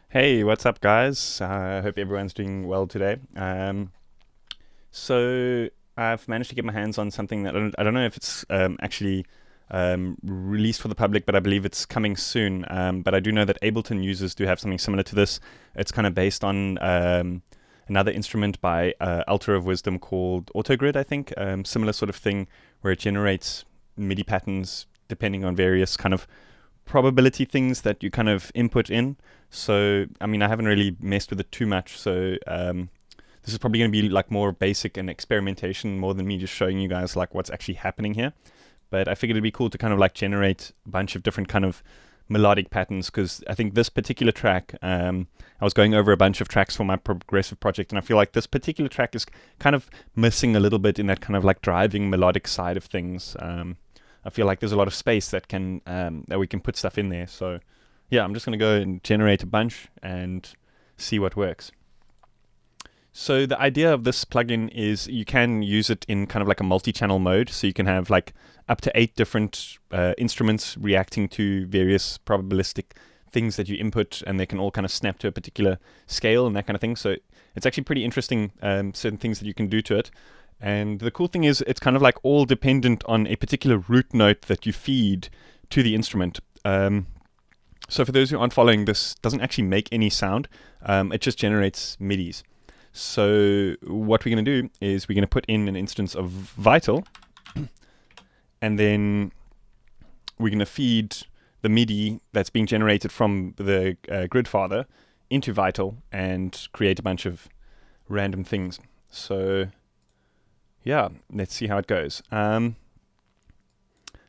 Hey, what's up, guys? I hope everyone's doing well today. So I've managed to get my hands on something that I don't know if it's actually released for the public, but I believe it's coming soon. But I do know that Ableton users do have something similar to this. It's kind of based on another instrument by Altar of Wisdom called Autogrid, I think. Similar sort of thing where it generates MIDI patterns depending on various kind of probability things that you kind of input in. So, I mean, I haven't really messed with it too much. So this is probably going to be like more basic and experimentation more than me just showing you guys like what's actually happening here. But I figured it'd be cool to kind of like generate a bunch of different kind of melodic patterns, because I think this particular track, I was going over a bunch of tracks for my progressive project, and I feel like this particular track is kind of missing a little bit in that kind of like driving melodic side of things. I feel like there's a lot of space that can that we can put stuff in there. So yeah, I'm just going to go and generate a bunch and see what works. So the idea of this plugin is you can use it in kind of like a multi-channel mode. So you can have like up to 8 different instruments reacting to various probabilistic things that you input, and they can all kind of snap to a particular scale and that kind of thing. So it's actually pretty interesting, certain things that you can do to it. And the cool thing is it's kind of like all dependent on a particular root note that you feed to the instrument. So for those who aren't following, this doesn't actually make any sound. It just generates MIDIs. So what we're going to do is we're going to put in an instance of Vital, and then we're going to feed the MIDI that's being generated from the Gridfather into Vital and create a bunch of random things. So yeah, let's see how it goes.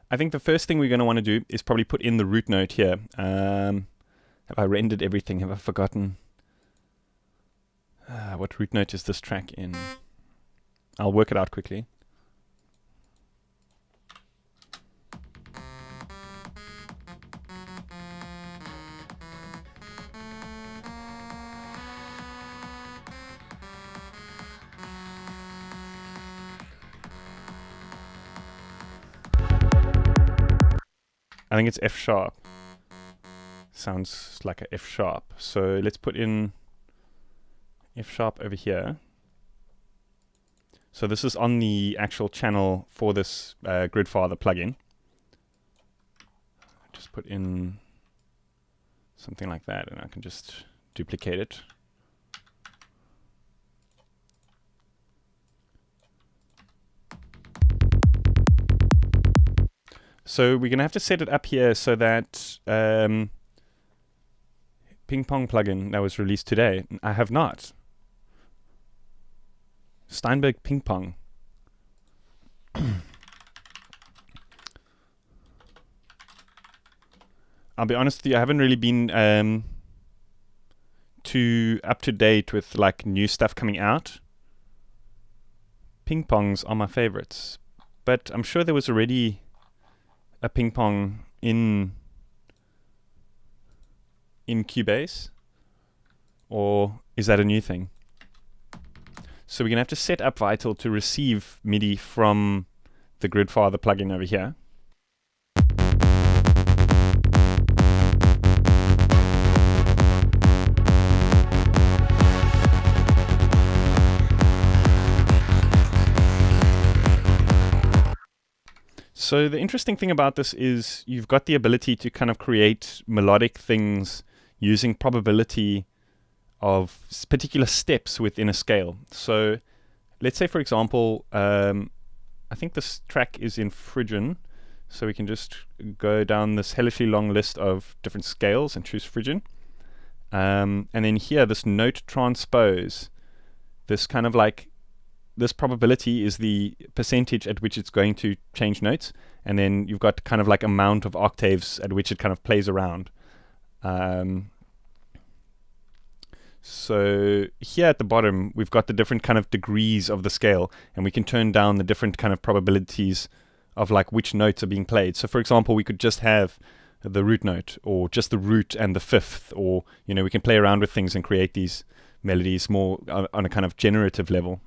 I think the first thing we're going to want to do is probably put in the root note here. Have I rendered everything? Have I forgotten? What root note is this track in? I'll work it out quickly. I think it's F sharp. Sounds like a F sharp. So let's put in F sharp over here. So this is on the actual channel for this Gridfather plugin. Just put in something like that, and I can just duplicate it. So we're going to have to set it up here so that Ping Pong plugin that was released today, I have not. Steinberg Ping Pong. I'll be honest with you, I haven't really been too up to date with like new stuff coming out. Ping pongs are my favorites, but I'm sure there was already a ping pong in Cubase, or is that a new thing? So we're gonna have to set up Vital to receive MIDI from the Gridfather plugin over here. So the interesting thing about this is you've got the ability to kind of create melodic things using probability of particular steps within a scale. So let's say, for example, I think this track is in Phrygian, so we can just go down this hellishly long list of different scales and choose Phrygian. And then here, this note transpose, this kind of like, this probability is the percentage at which it's going to change notes, and then you've got kind of like amount of octaves at which it kind of plays around. So here at the bottom, we've got the different kind of degrees of the scale, and we can turn down the different kind of probabilities of like which notes are being played. So for example, we could just have the root note, or just the root and the fifth, or, you know, we can play around with things and create these melodies more on a kind of generative level.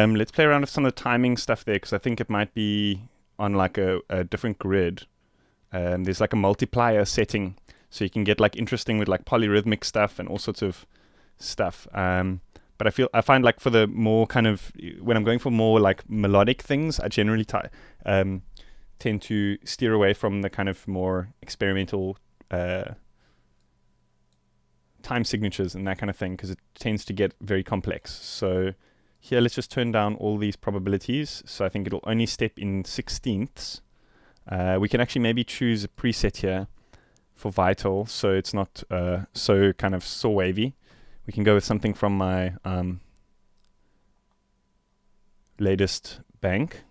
Let's play around with some of the timing stuff there, because I think it might be on like a different grid. There's like a multiplier setting, so you can get like interesting with like polyrhythmic stuff and all sorts of stuff. But I find like for the more kind of, when I'm going for more like melodic things, I generally tend to steer away from the kind of more experimental time signatures and that kind of thing, because it tends to get very complex. So here, let's just turn down all these probabilities. So I think it'll only step in 16ths. We can actually maybe choose a preset here for Vital, so it's not so kind of saw wavy. We can go with something from my latest bank.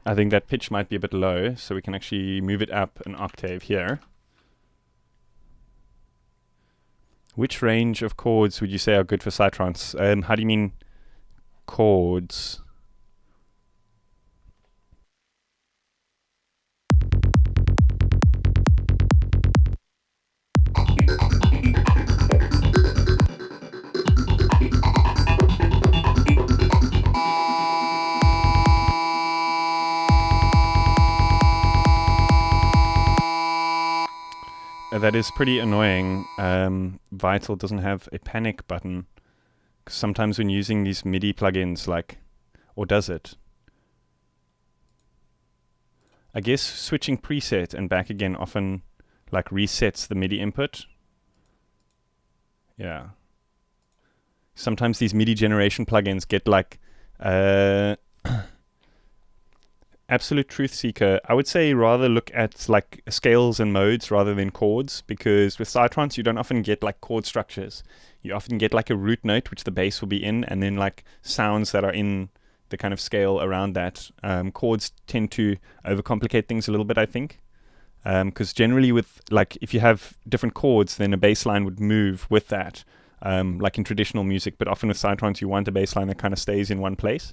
I think that pitch might be a bit low, so we can actually move it up an octave here. Which range of chords would you say are good for psytrance? How do you mean chords? That is pretty annoying. Vital doesn't have a panic button. 'Cause sometimes when using these MIDI plugins, like, or does it? I guess switching preset and back again often like resets the MIDI input. Yeah. Sometimes these MIDI generation plugins get like Absolute Truth Seeker, I would say rather look at like scales and modes rather than chords, because with psytrance you don't often get like chord structures. You often get like a root note which the bass will be in, and then like sounds that are in the kind of scale around that. Chords tend to overcomplicate things a little bit, I think, because generally with like, if you have different chords, then a bass line would move with that, like in traditional music, but often with psytrance you want a bass line that kind of stays in one place.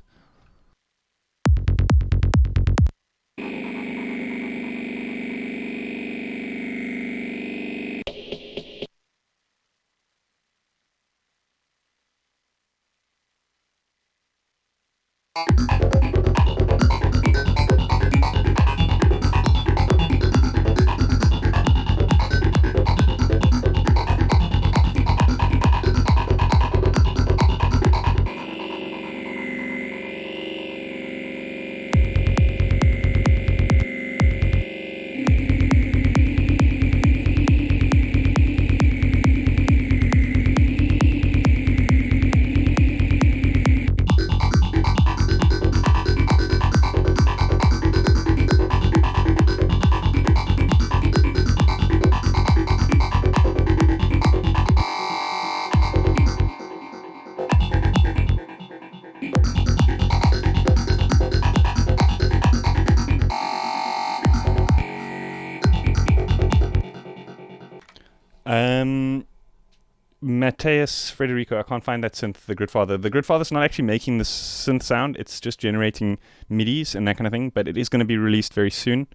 Mateus Frederico, I can't find that synth, the Gridfather. The Gridfather's not actually making the synth sound, it's just generating MIDIs and that kind of thing, but it is going to be released very soon.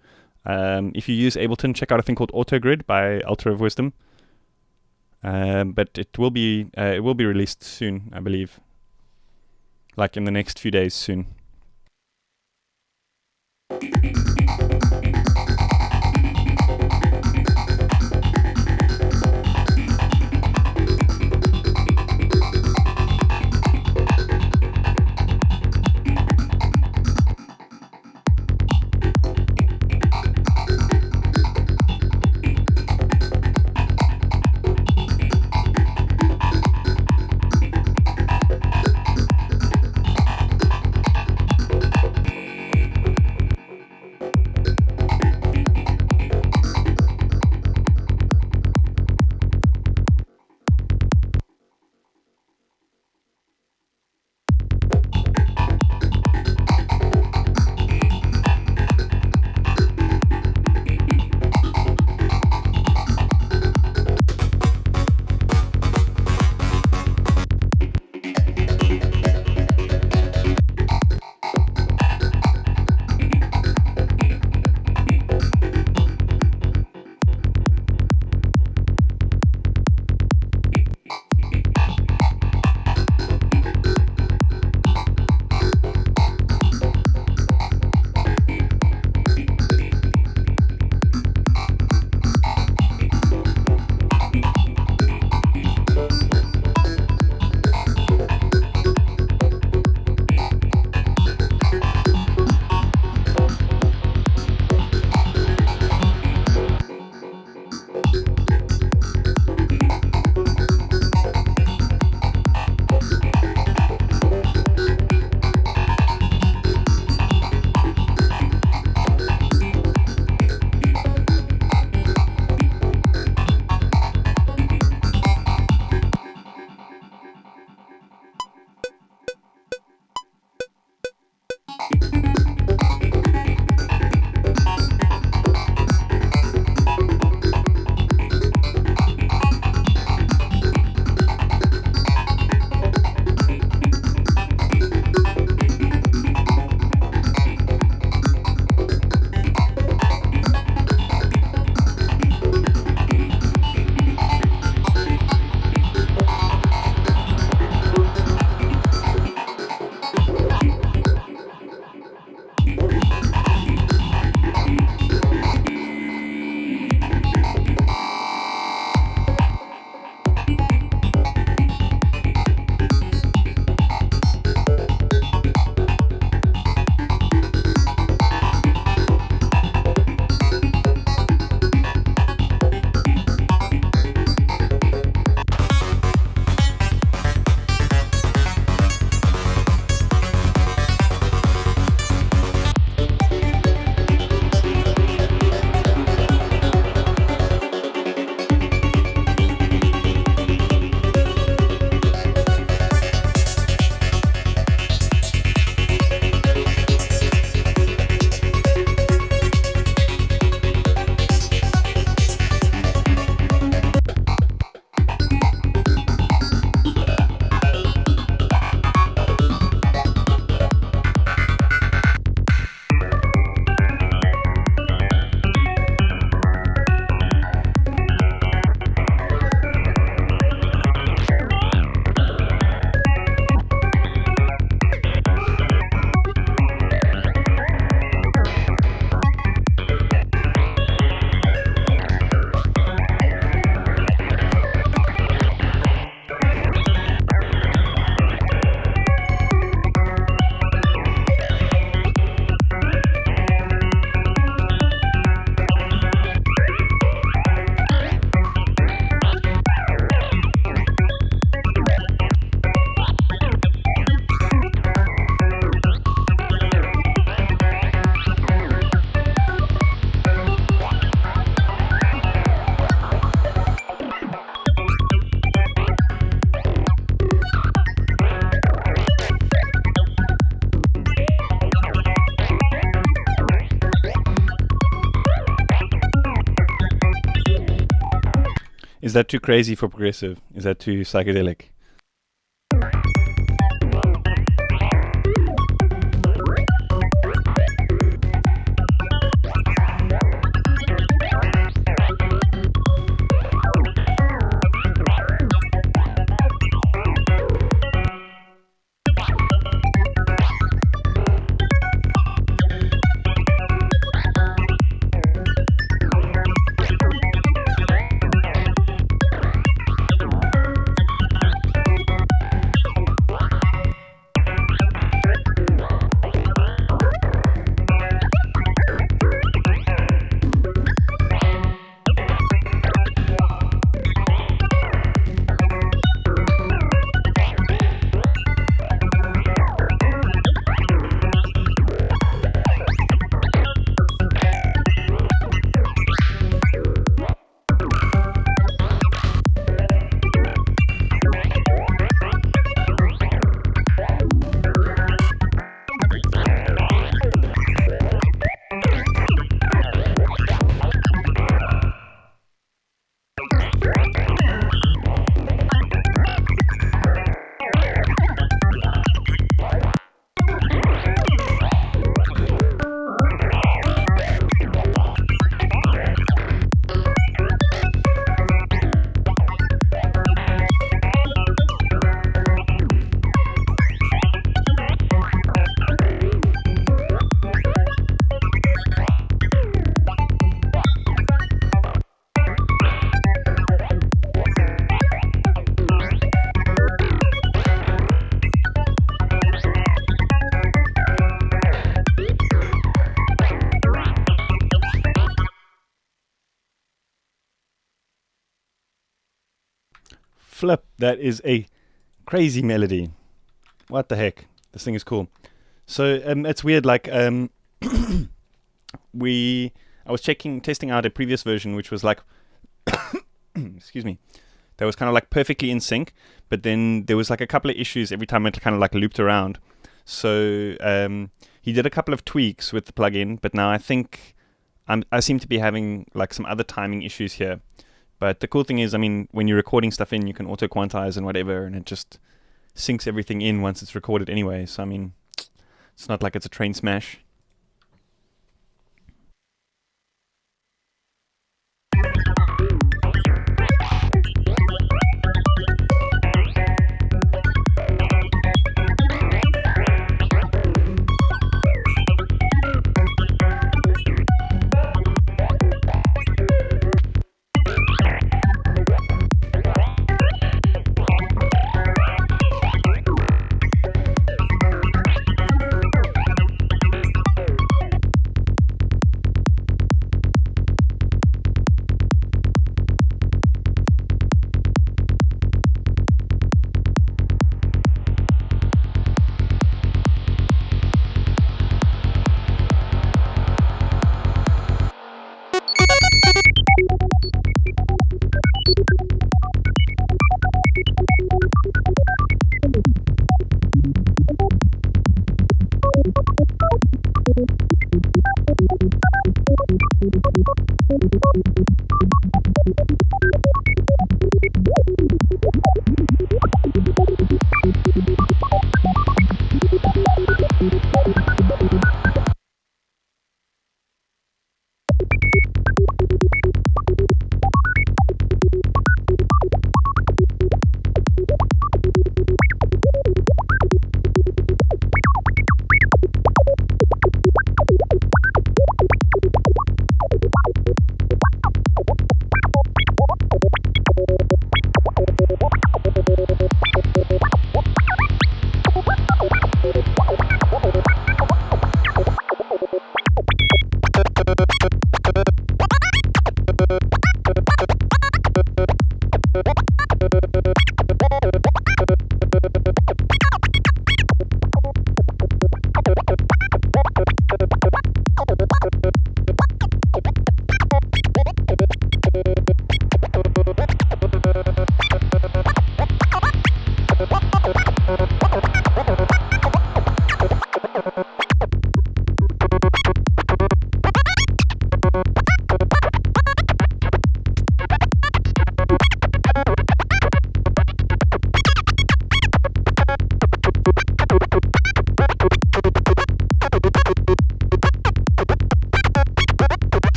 If you use Ableton, check out a thing called Autogrid by Altar of Wisdom. But it will be released soon, I believe. Like in the next few days soon. Is that too crazy for progressive? Is that too psychedelic? Flip, that is a crazy melody. What the heck? This thing is cool. So it's weird, like I was testing out a previous version which was like excuse me, that was kind of like perfectly in sync, but then there was like a couple of issues every time it kind of like looped around. So he did a couple of tweaks with the plugin, but now I think I seem to be having like some other timing issues here. But the cool thing is, I mean, when you're recording stuff in, you can auto-quantize and whatever, and it just syncs everything in once it's recorded anyway. So, I mean, it's not like it's a train smash.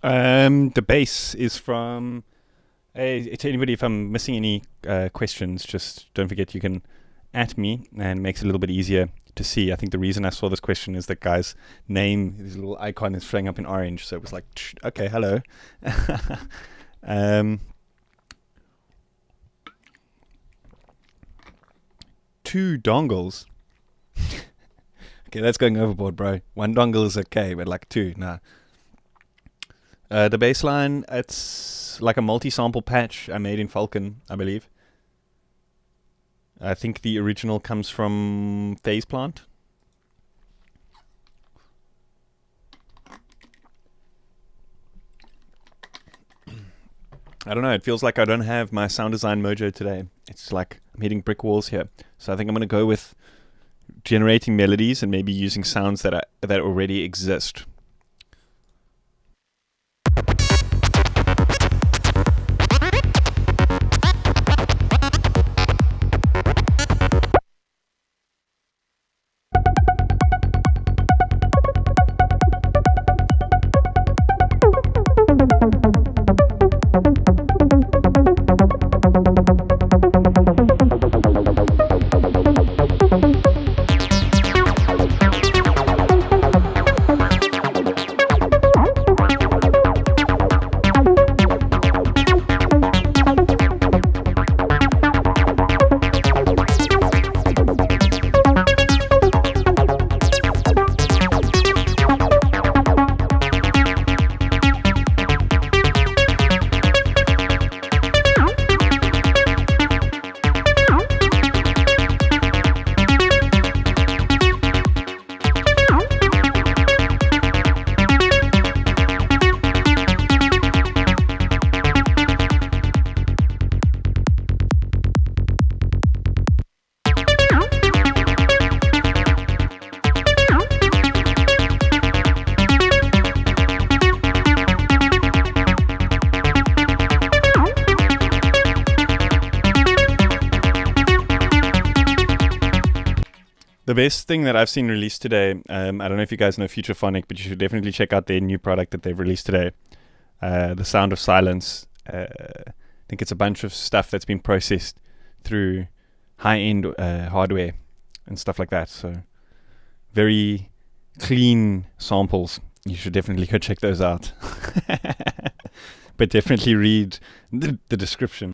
The bass is from... to anybody, if I'm missing any questions, just don't forget you can at me, and it makes it a little bit easier to see. I think the reason I saw this question is that guy's name, his little icon is showing up in orange, so it was like, okay, hello. 2 dongles. Okay, that's going overboard, bro. 1 dongle is okay, but like 2, nah. The bass line, it's like a multi-sample patch I made in Falcon, I believe. I think the original comes from Phase Plant. I don't know, it feels like I don't have my sound design mojo today. It's like I'm hitting brick walls here. So I think I'm going to go with generating melodies and maybe using sounds that already exist. The best thing that I've seen released today, I don't know if you guys know Futurephonic, but you should definitely check out their new product that they've released today. The Sound of Silence. I think it's a bunch of stuff that's been processed through high-end hardware and stuff like that. So very clean samples. You should definitely go check those out. But definitely read the description.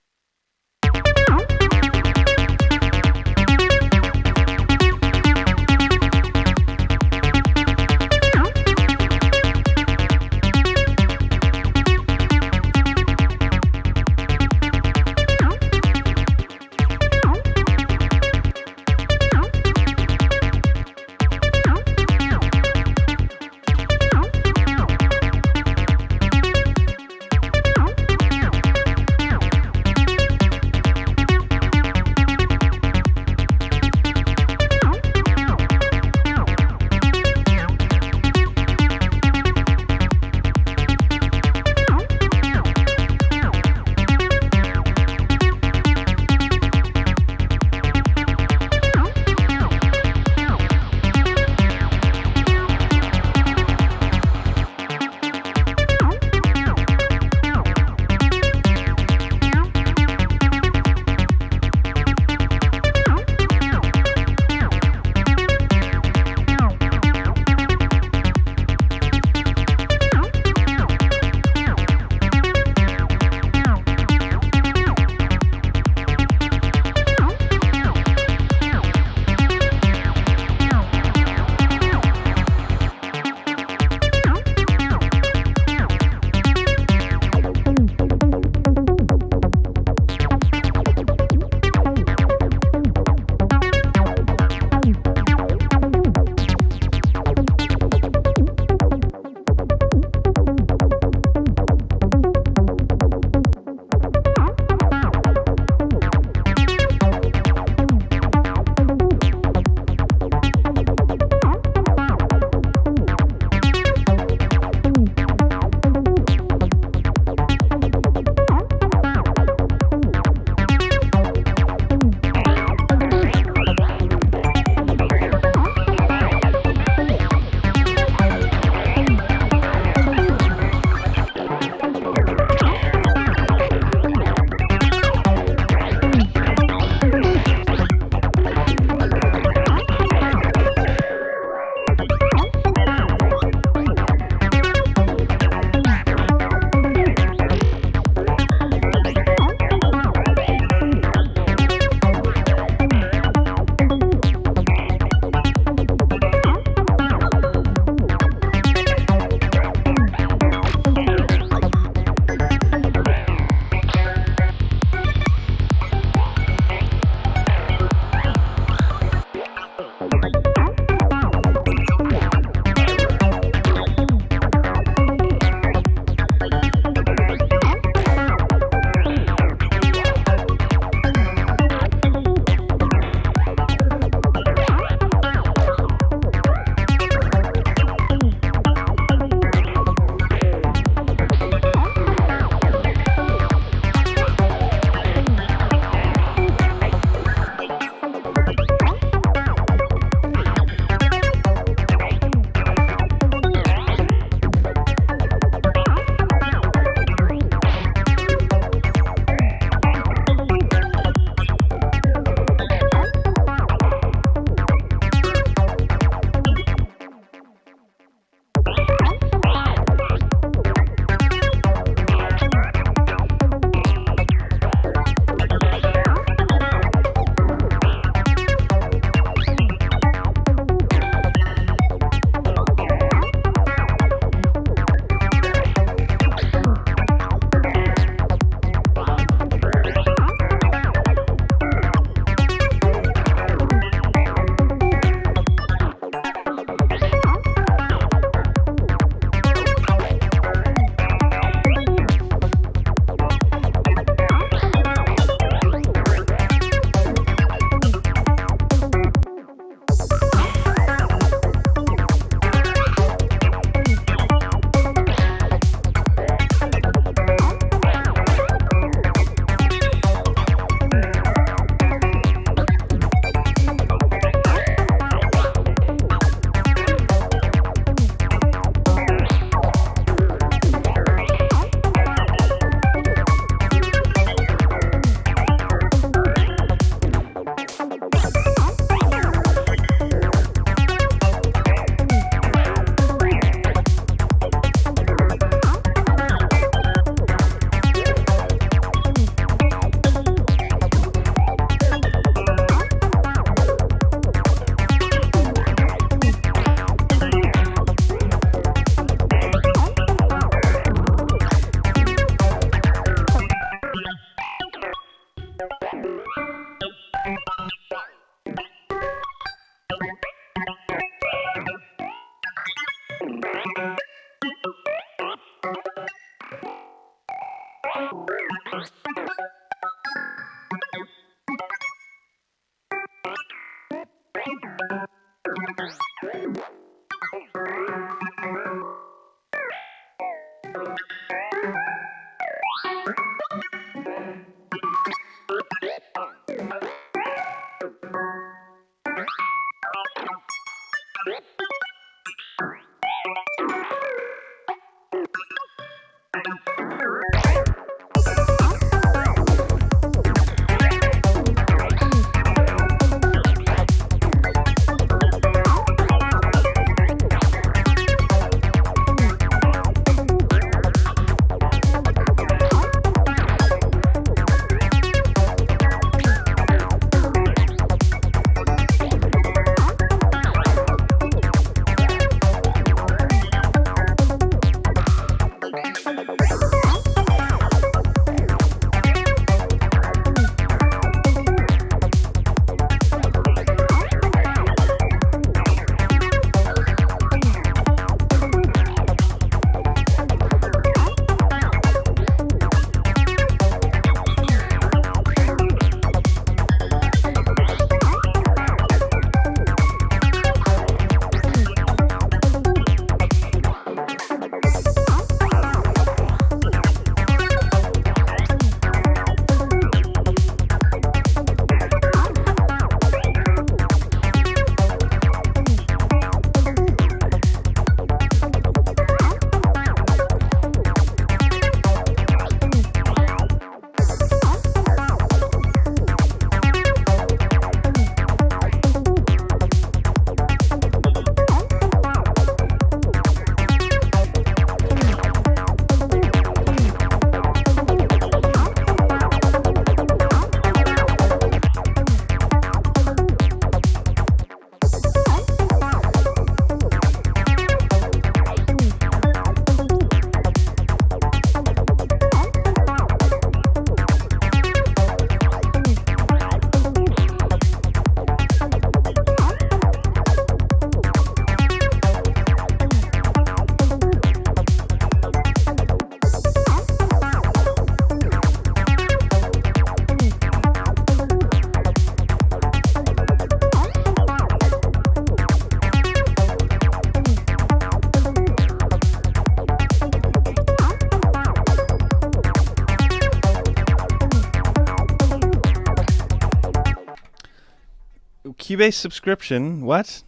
Cubase subscription? What?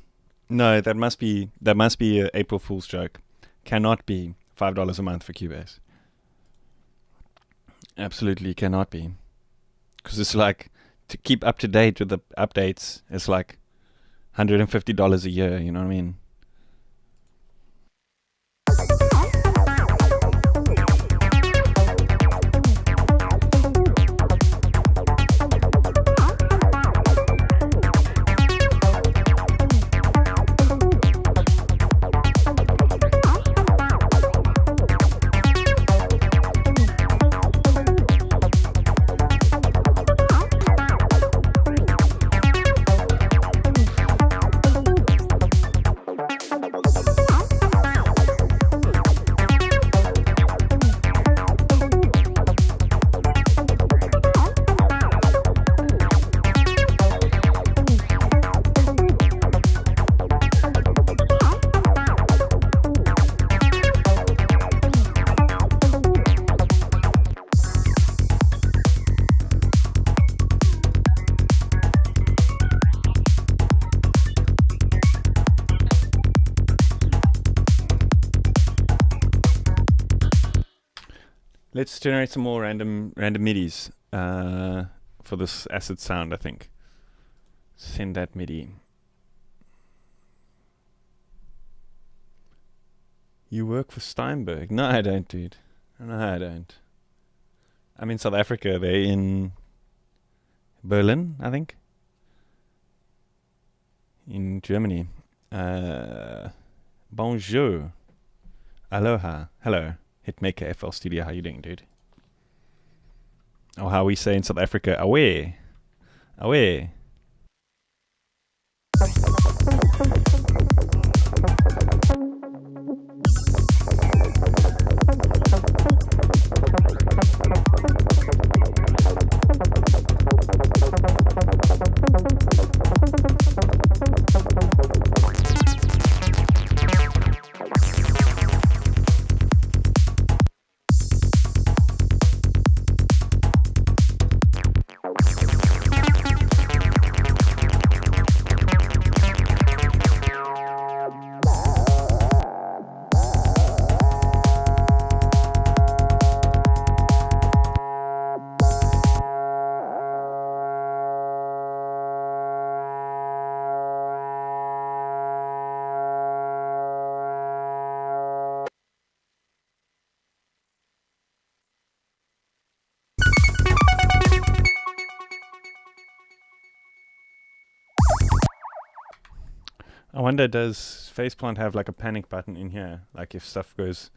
No, that must be an April Fool's joke. Cannot be $5 a month for Cubase. Absolutely cannot be. Because it's like, to keep up to date with the updates, it's like $150 a year, you know what I mean? Let's generate some more random MIDIs for this acid sound, I think. Send that MIDI. You work for Steinberg? No, I don't, dude. No, I don't. I'm in South Africa. They're in Berlin, I think. In Germany. Bonjour. Aloha. Hello. Hitmaker FL Studio, how you doing, dude? Or how we say in South Africa, away. Away. I wonder, does Faceplant have like a panic button in here? Like if stuff goes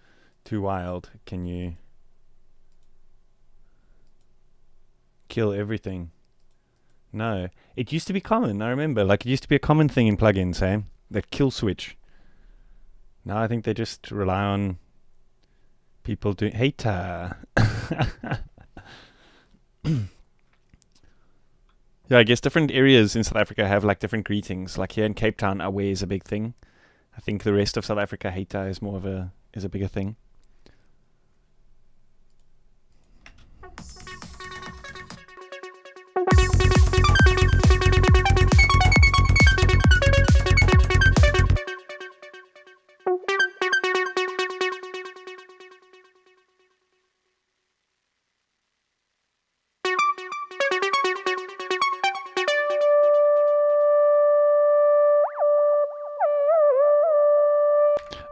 too wild, can you kill everything? No. It used to be common, I remember. Like it used to be a common thing in plugins, eh? That kill switch. Now I think they just rely on people doing... Hater! Yeah, I guess different areas in South Africa have like different greetings. Like here in Cape Town, away is a big thing. I think the rest of South Africa, hater is more of a bigger thing.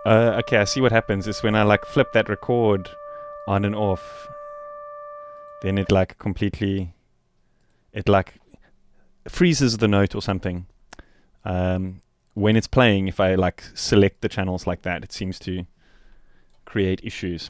Okay, I see what happens is when I like flip that record on and off, then it like completely, it like freezes the note or something. When it's playing, if I like select the channels like that, it seems to create issues.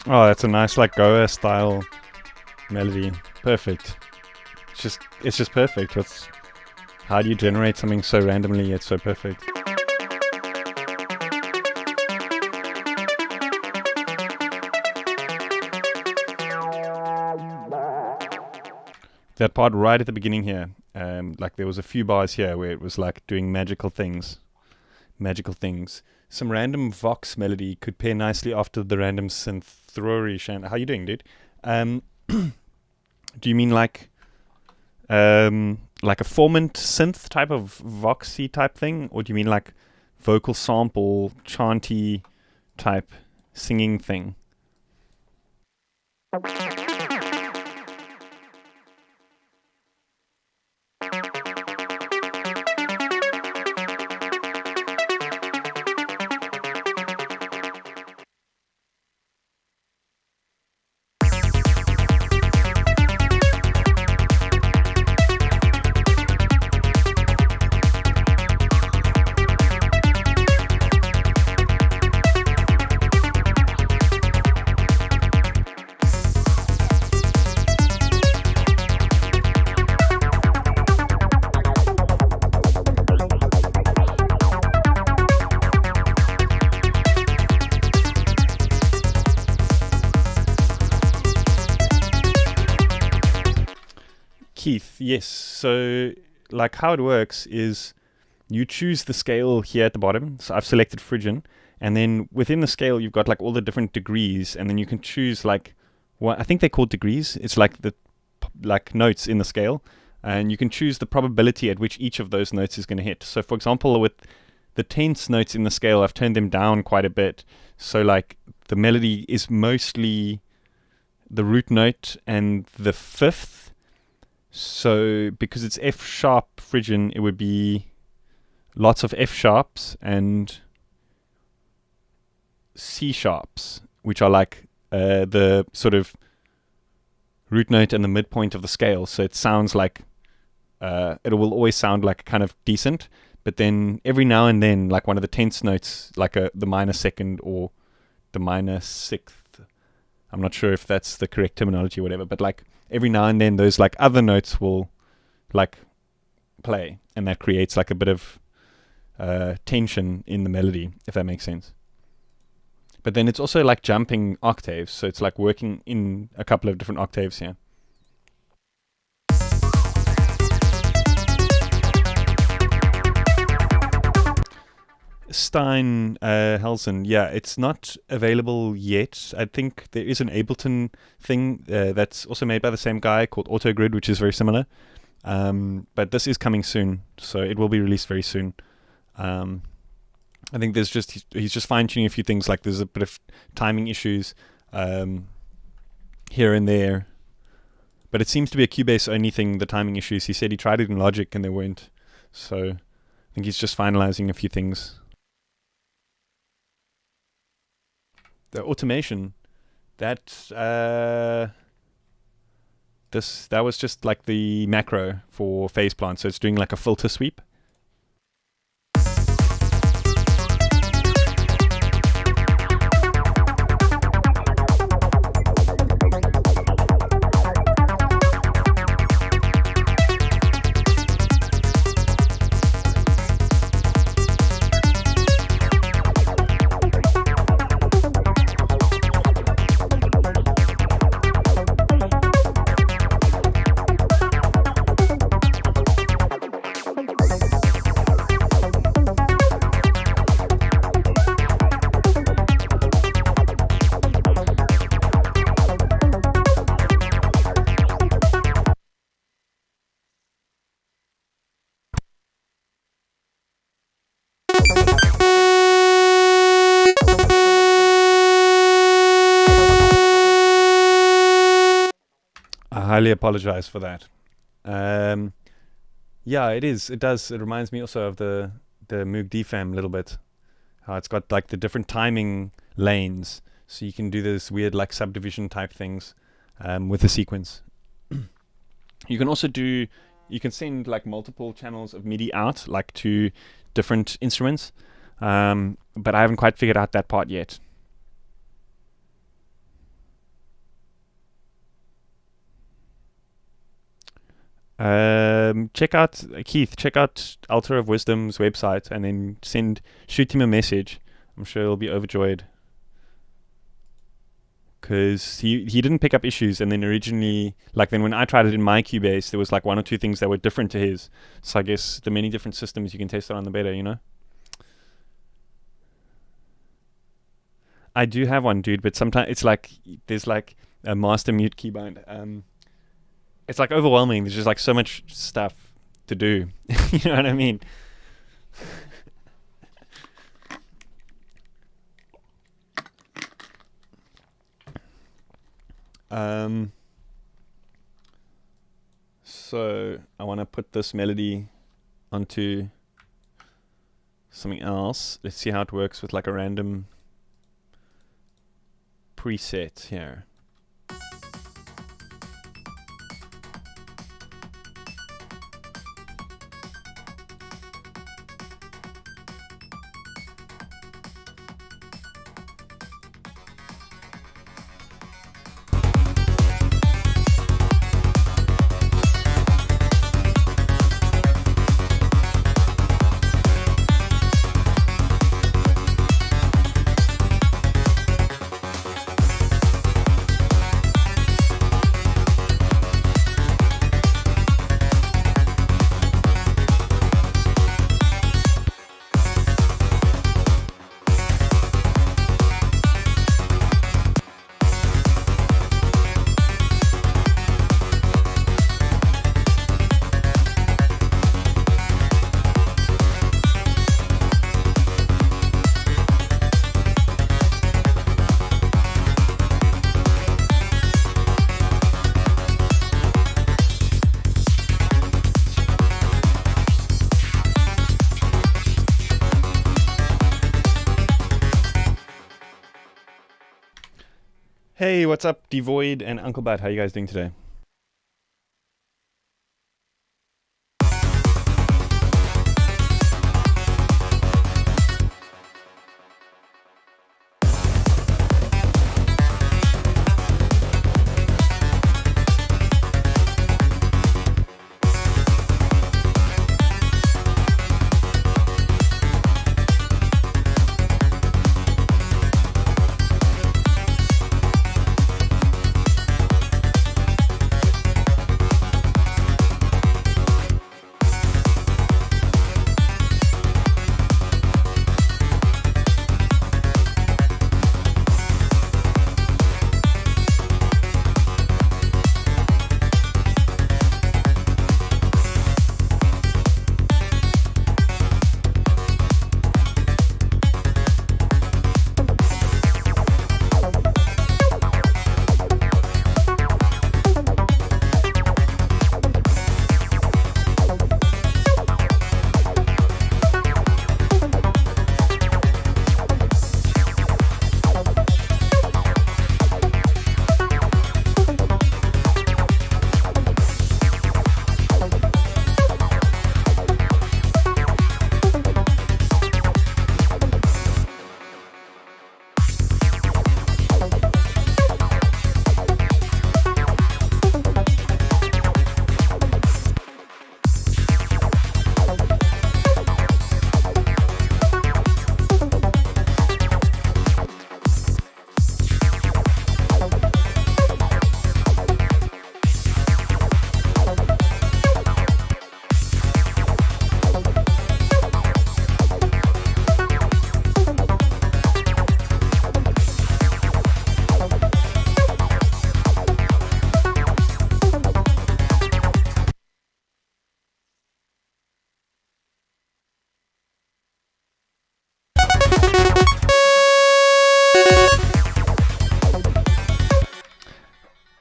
Oh, that's a nice like Goa style melody. Perfect. It's just perfect. How do you generate something so randomly yet so perfect? That part right at the beginning here, like there was a few bars here where it was like doing magical things. Some random Vox melody could pair nicely after the random synth throwery. How you doing, dude? Do you mean like a formant synth type of Voxy type thing, or do you mean like vocal sample chanty type singing thing? Keith, yes. So like how it works is you choose the scale here at the bottom. So I've selected Phrygian, and then within the scale you've got like all the different degrees, and then you can choose like what I think they're called degrees. It's like the like notes in the scale, and you can choose the probability at which each of those notes is going to hit. So for example, with the tenths notes in the scale, I've turned them down quite a bit. So like the melody is mostly the root note and the fifth. So because it's F sharp Phrygian, it would be lots of F sharps and C sharps, which are like the sort of root note and the midpoint of the scale. So it sounds like it will always sound like kind of decent, but then every now and then, like one of the tenths notes, like the minor second or the minor sixth. I'm not sure if that's the correct terminology or whatever, but like every now and then those like other notes will like play, and that creates like a bit of tension in the melody, if that makes sense. But then it's also like jumping octaves, so it's like working in a couple of different octaves here. Stein Helsen, yeah, it's not available yet. I think there is an Ableton thing that's also made by the same guy called Autogrid, which is very similar. But this is coming soon, so it will be released very soon. I think he's just fine-tuning a few things, like there's a bit of timing issues here and there. But it seems to be a Cubase only thing, the timing issues. He said he tried it in Logic and they weren't. So I think he's just finalizing a few things. The automation, that was just like the macro for phase plant, so it's doing like a filter sweep. I highly apologize for that. Yeah, it is. It does. It reminds me also of the Moog DFAM a little bit. How it's got like the different timing lanes, so you can do this weird like subdivision type things with the sequence. You can also you can send like multiple channels of MIDI out like to different instruments, but I haven't quite figured out that part yet. Check out Keith. Check out Altar of Wisdom's website, and then shoot him a message. I'm sure he'll be overjoyed, because he didn't pick up issues, and then originally, then when I tried it in my Cubase, there was like one or two things that were different to his. So I guess the many different systems you can test it on, the better, you know. I do have one, dude, but sometimes it's like there's like a master mute keybind. It's like overwhelming. There's just like so much stuff to do. You know what I mean? So I want to put this melody onto something else. Let's see how it works with like a random preset here. Hey, what's up, Devoid and Uncle Bat? How you guys doing today?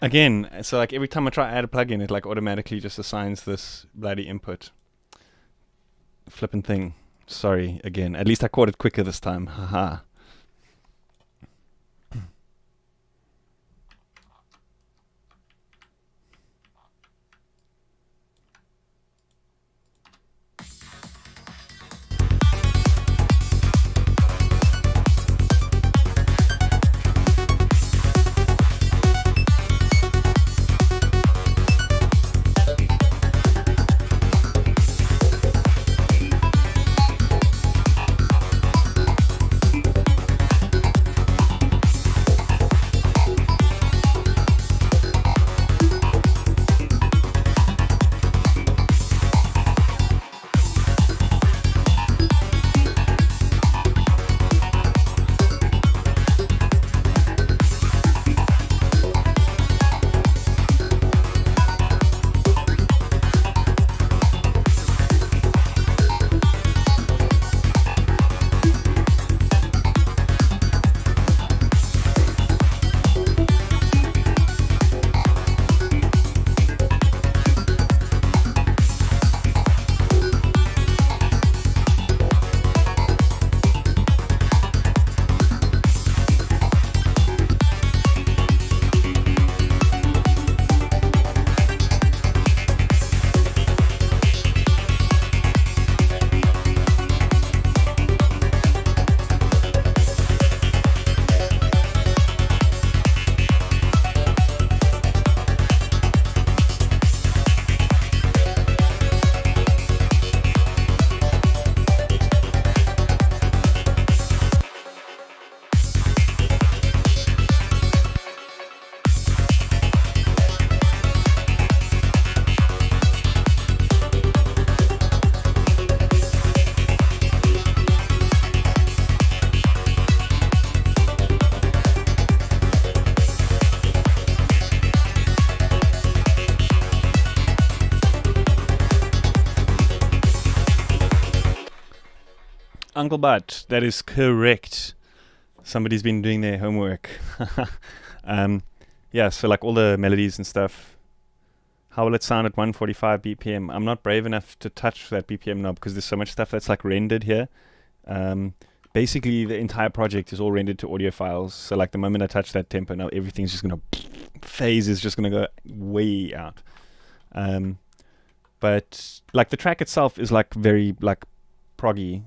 Again, so like every time I try to add a plugin, it like automatically just assigns this bloody input. Flippin' thing. Sorry, again. At least I caught it quicker this time. Haha. Uncle Butt. That is correct. Somebody's been doing their homework. Yeah, so like all the melodies and stuff. How will it sound at 145 BPM? I'm not brave enough to touch that BPM knob because there's so much stuff that's like rendered here. Basically, the entire project is all rendered to audio files. So like the moment I touch that tempo, now everything's just gonna phase is just gonna go way out. But like the track itself is like very like proggy.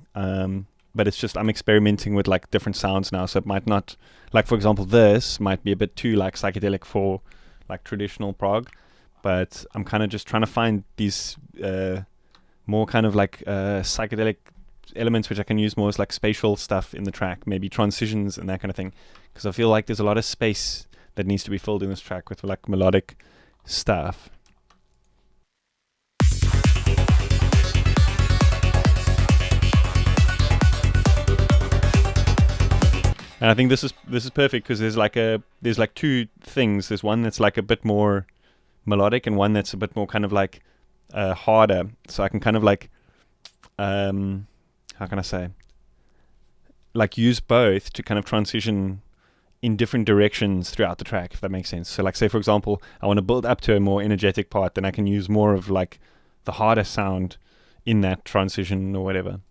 But it's just I'm experimenting with like different sounds now, so it might not, like for example this might be a bit too like psychedelic for like traditional prog, but I'm kind of just trying to find these more kind of like psychedelic elements which I can use more as like spatial stuff in the track, maybe transitions and that kind of thing, because I feel like there's a lot of space that needs to be filled in this track with like melodic stuff. And I think this is perfect because there's like two things. There's one that's like a bit more melodic and one that's a bit more kind of like harder. So I can kind of like how can I say, like use both to kind of transition in different directions throughout the track, if that makes sense. So like say for example I want to build up to a more energetic part, then I can use more of like the harder sound in that transition or whatever.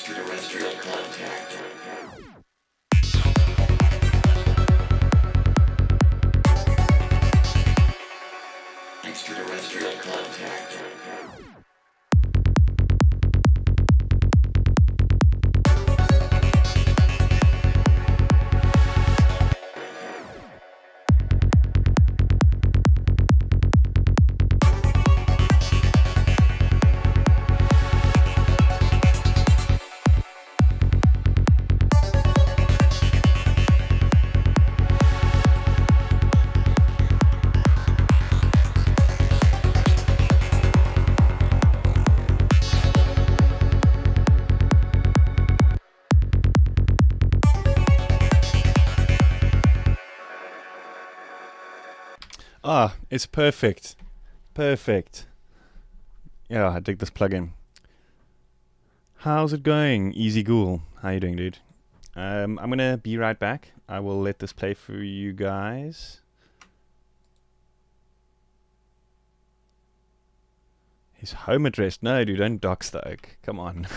Extraterrestrial contact. Extraterrestrial contact. Ah, it's perfect. Perfect. Yeah, I dig this plugin. How's it going, Easy Ghoul? How you doing, dude? I'm gonna be right back. I will let this play for you guys. His home address. No, dude, don't dox the oak. Come on.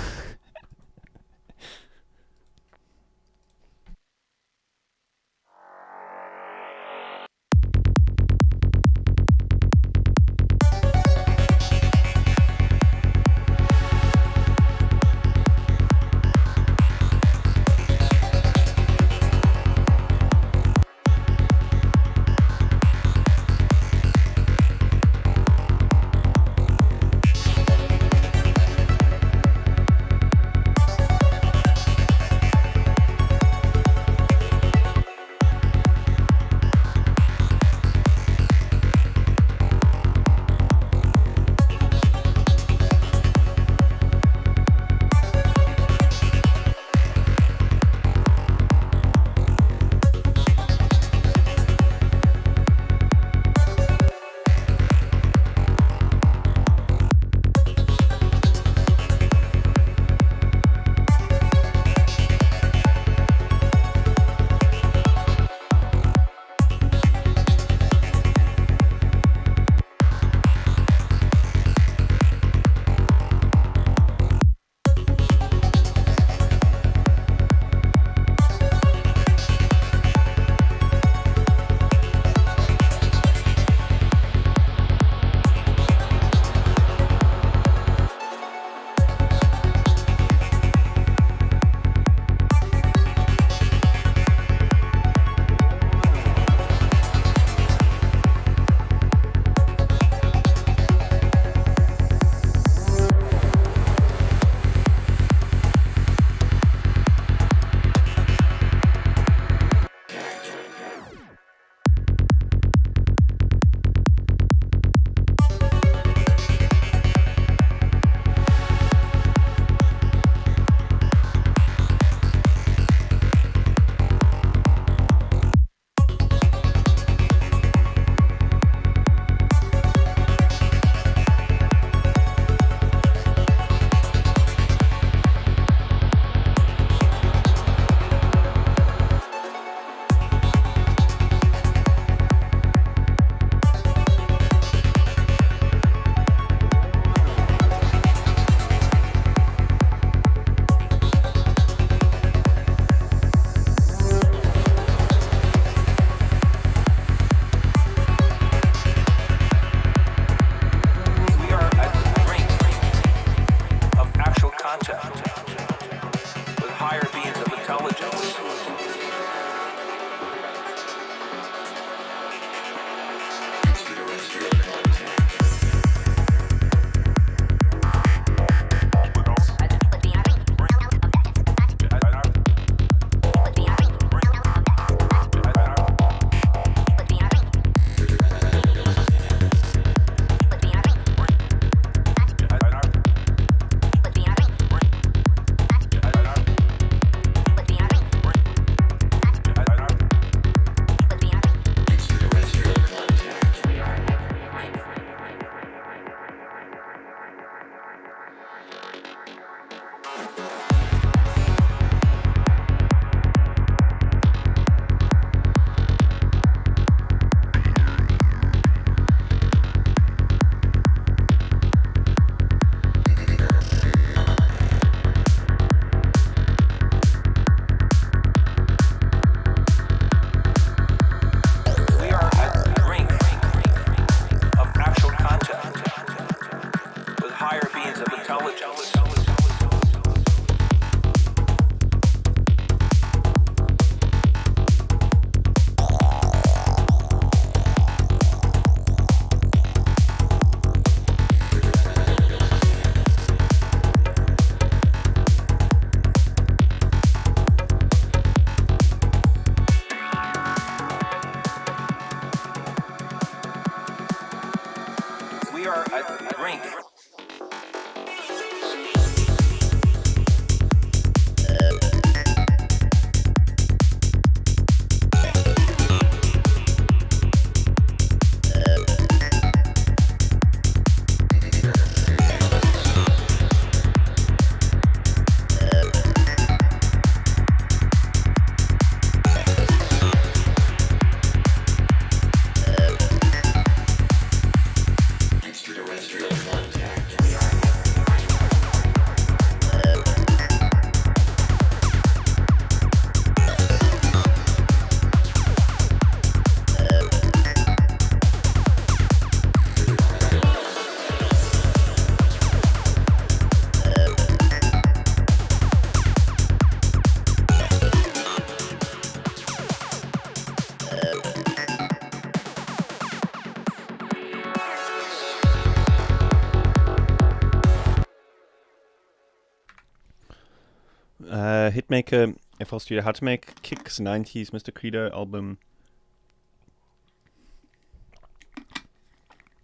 Hitmaker, FL Studio, how to make kicks 90s Mr. Credo album.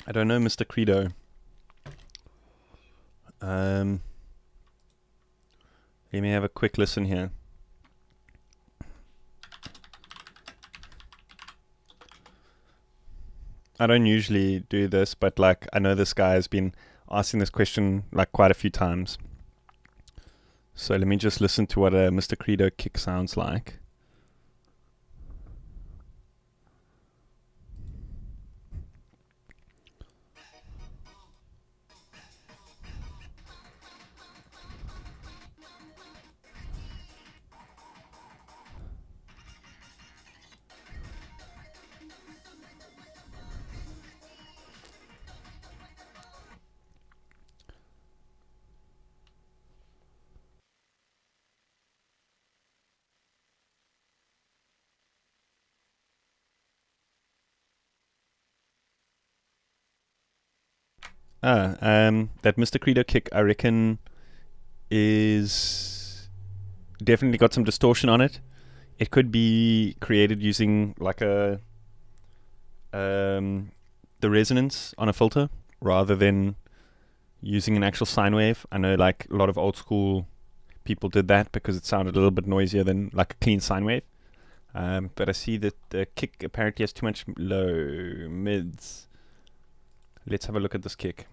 I don't know Mr. Credo. Let me have a quick listen here. I don't usually do this, but like I know this guy has been asking this question like quite a few times. So let me just listen to what a Mr. Credo kick sounds like. That Mr. Credo kick, I reckon, is definitely got some distortion on it. It could be created using like a the resonance on a filter rather than using an actual sine wave. I know like a lot of old school people did that because it sounded a little bit noisier than like a clean sine wave. But I see that the kick apparently has too much low mids. Let's have a look at this kick.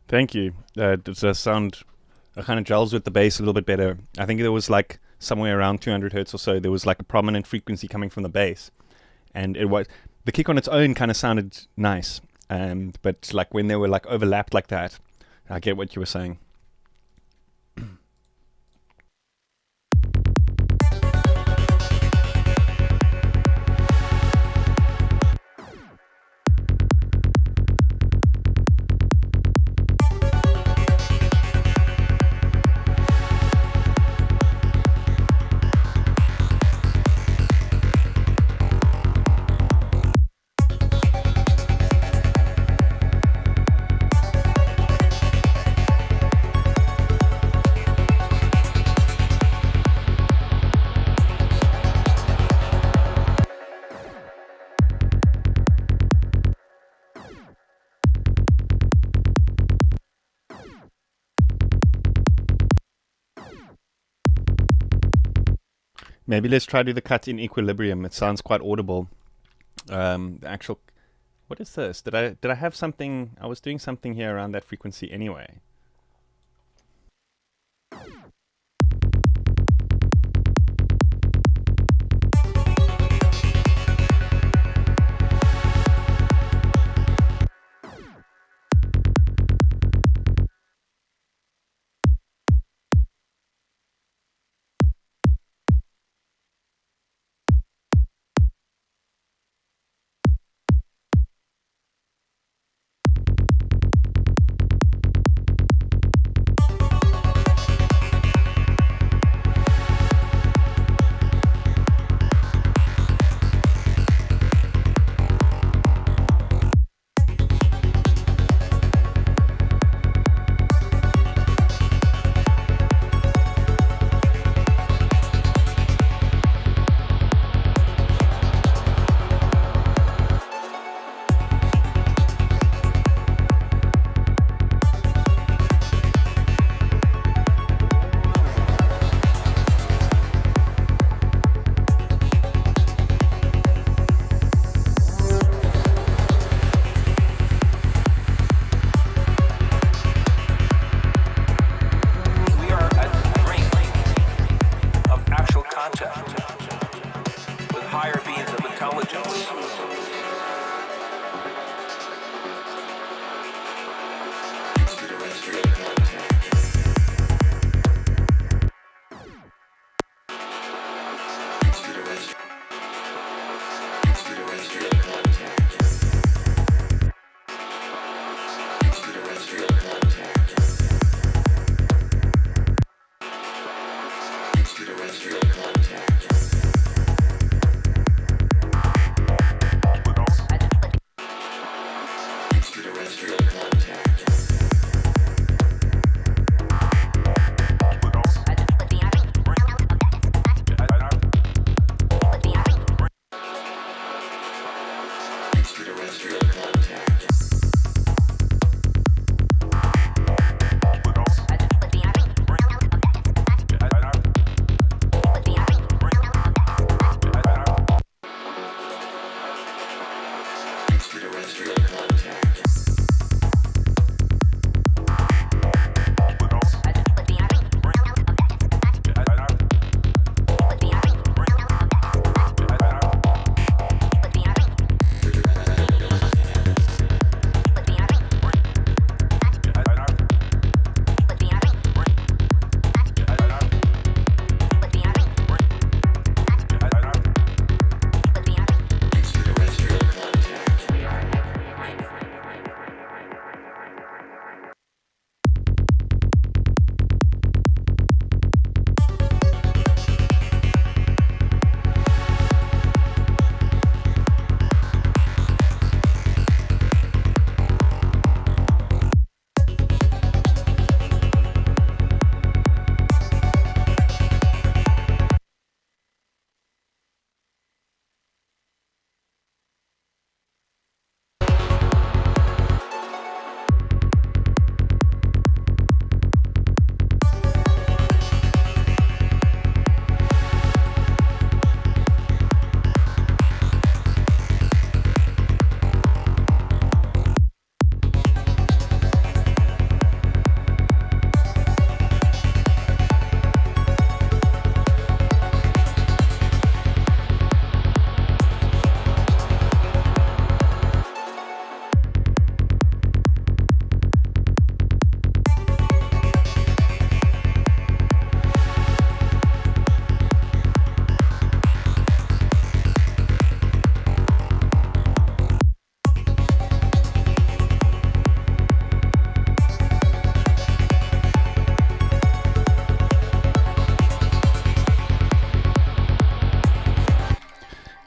Thank you. Does the sound kind of gels with the bass a little bit better? I think there was like somewhere around 200 hertz or so. There was like a prominent frequency coming from the bass, and it was the kick on its own kind of sounded nice. But like when they were like overlapped like that, I get what you were saying. Maybe let's try to do the cut in equilibrium. It sounds quite audible. The actual, what is this? Did I have something? I was doing something here around that frequency anyway.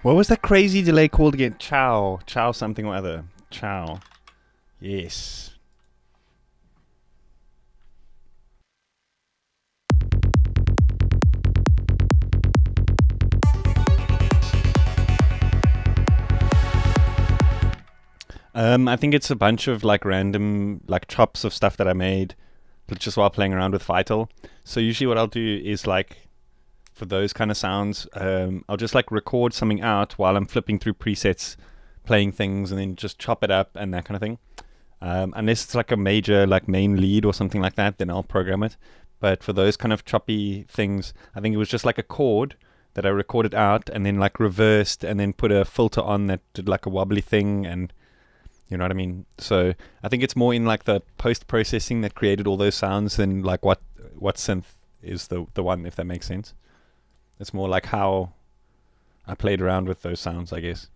What was that crazy delay called again? Chow something or other. Chow. Yes. I think it's a bunch of like random like chops of stuff that I made just while playing around with Vital. So usually what I'll do is like for those kind of sounds, I'll just like record something out while I'm flipping through presets, playing things, and then just chop it up and that kind of thing. Unless it's like a major like main lead or something like that, then I'll program it. But for those kind of choppy things, I think it was just like a chord that I recorded out and then like reversed and then put a filter on that did like a wobbly thing, and you know what I mean? So I think it's more in like the post-processing that created all those sounds than like what synth is the one, if that makes sense. It's more like how I played around with those sounds, I guess.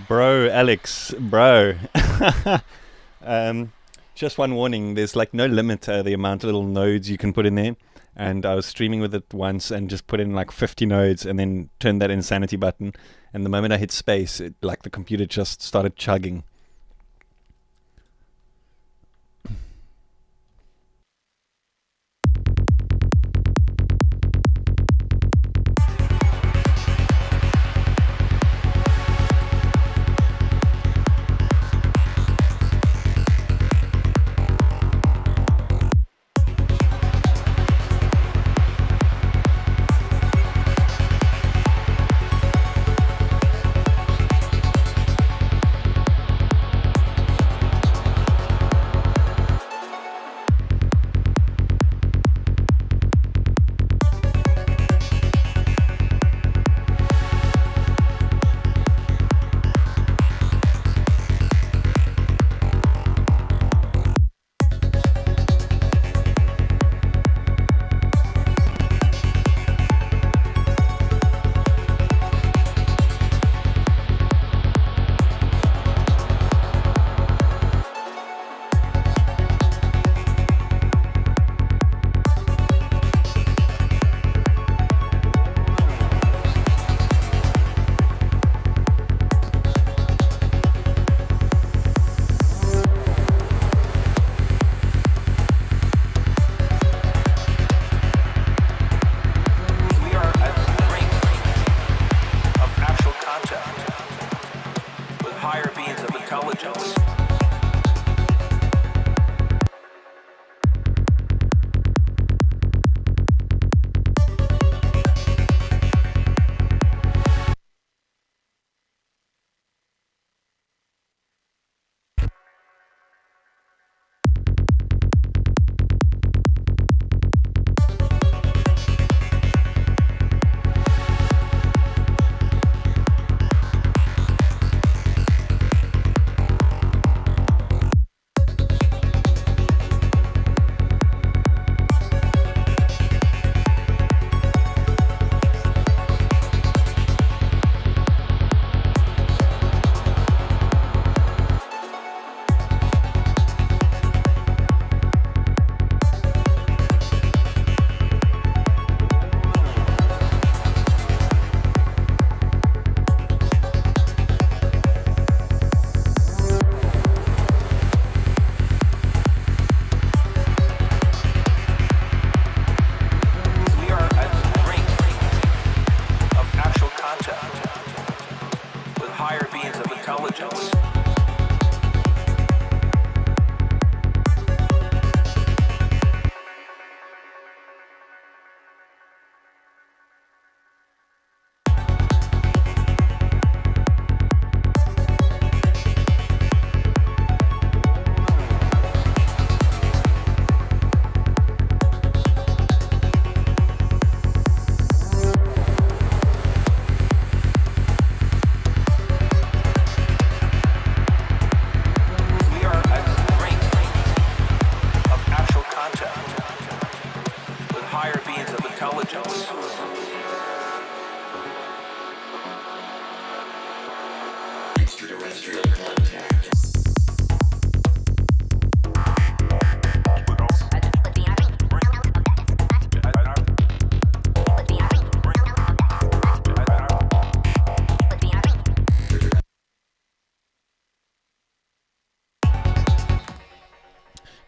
Bro, Alex, bro. Just one warning, there's like no limit to the amount of little nodes you can put in there. And I was streaming with it once and just put in like 50 nodes and then turned that insanity button. And the moment I hit space, it, like the computer just started chugging. intelligence. Extraterrestrial contact.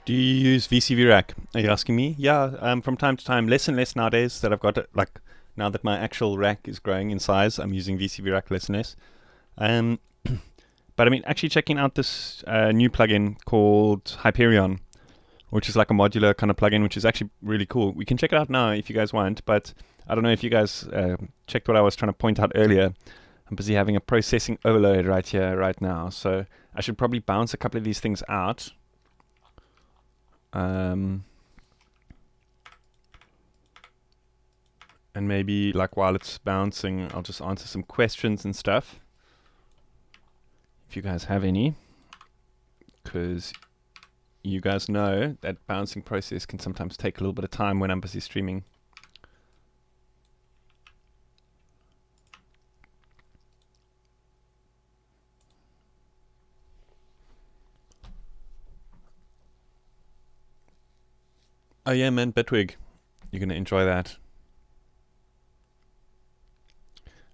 Do you use VCV Rack? Are you asking me? Yeah, from time to time, less and less nowadays that I've got it, like now that my actual rack is growing in size, I'm using VCV Rack less and less. But I mean, actually checking out this new plugin called Hyperion, which is like a modular kind of plugin, which is actually really cool. We can check it out now if you guys want, but I don't know if you guys checked what I was trying to point out earlier. I'm busy having a processing overload right here, right now, so I should probably bounce a couple of these things out. And maybe like while it's bouncing, I'll just answer some questions and stuff, if you guys have any, because you guys know that bouncing process can sometimes take a little bit of time when I'm busy streaming. Oh yeah, man, Bitwig. You're going to enjoy that.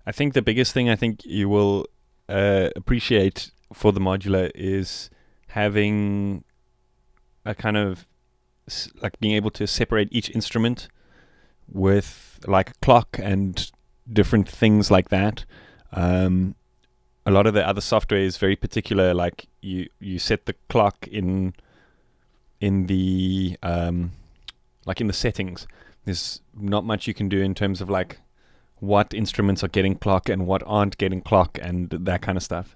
I think the biggest thing I think you will appreciate for the modular is having a kind of like being able to separate each instrument with like a clock and different things like that. A lot of the other software is very particular, like you set the clock in the like in the settings. There's not much you can do in terms of like what instruments are getting clock and what aren't getting clock and that kind of stuff.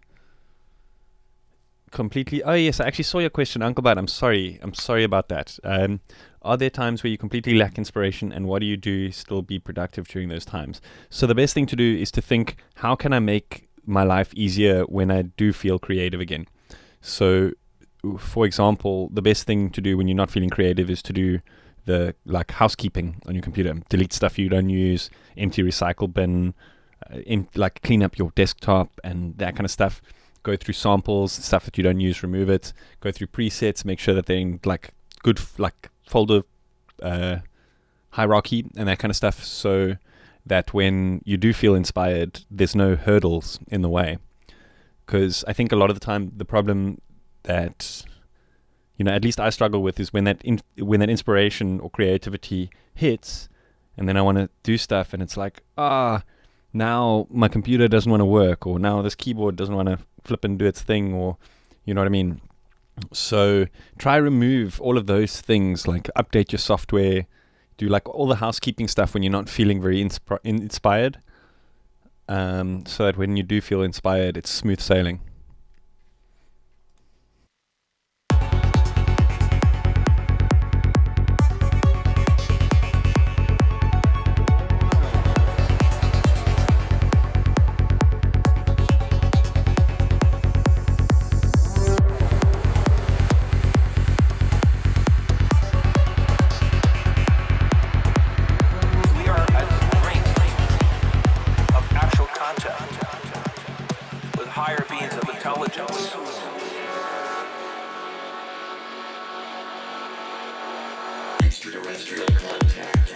Completely. Oh yes, I actually saw your question, Uncle Bud. I'm sorry about that. Are there times where you completely lack inspiration, and what do you do still be productive during those times? So the best thing to do is to think, how can I make my life easier when I do feel creative again? So for example, the best thing to do when you're not feeling creative is to do the like housekeeping on your computer. Delete stuff you don't use, empty recycle bin, like clean up your desktop and that kind of stuff. Go through samples, stuff that you don't use, remove it. Go through presets, make sure that they're in like good like folder hierarchy and that kind of stuff, so that when you do feel inspired, there's no hurdles in the way. Because I think a lot of the time the problem that at least I struggle with is when that inspiration or creativity hits, and then I want to do stuff, and it's like, now my computer doesn't want to work, or now this keyboard doesn't want to flip and do its thing, or You know what I mean? So try remove all of those things, like update your software, do like all the housekeeping stuff when you're not feeling very inspired, so that when you do feel inspired, it's smooth sailing. Extraterrestrial contact.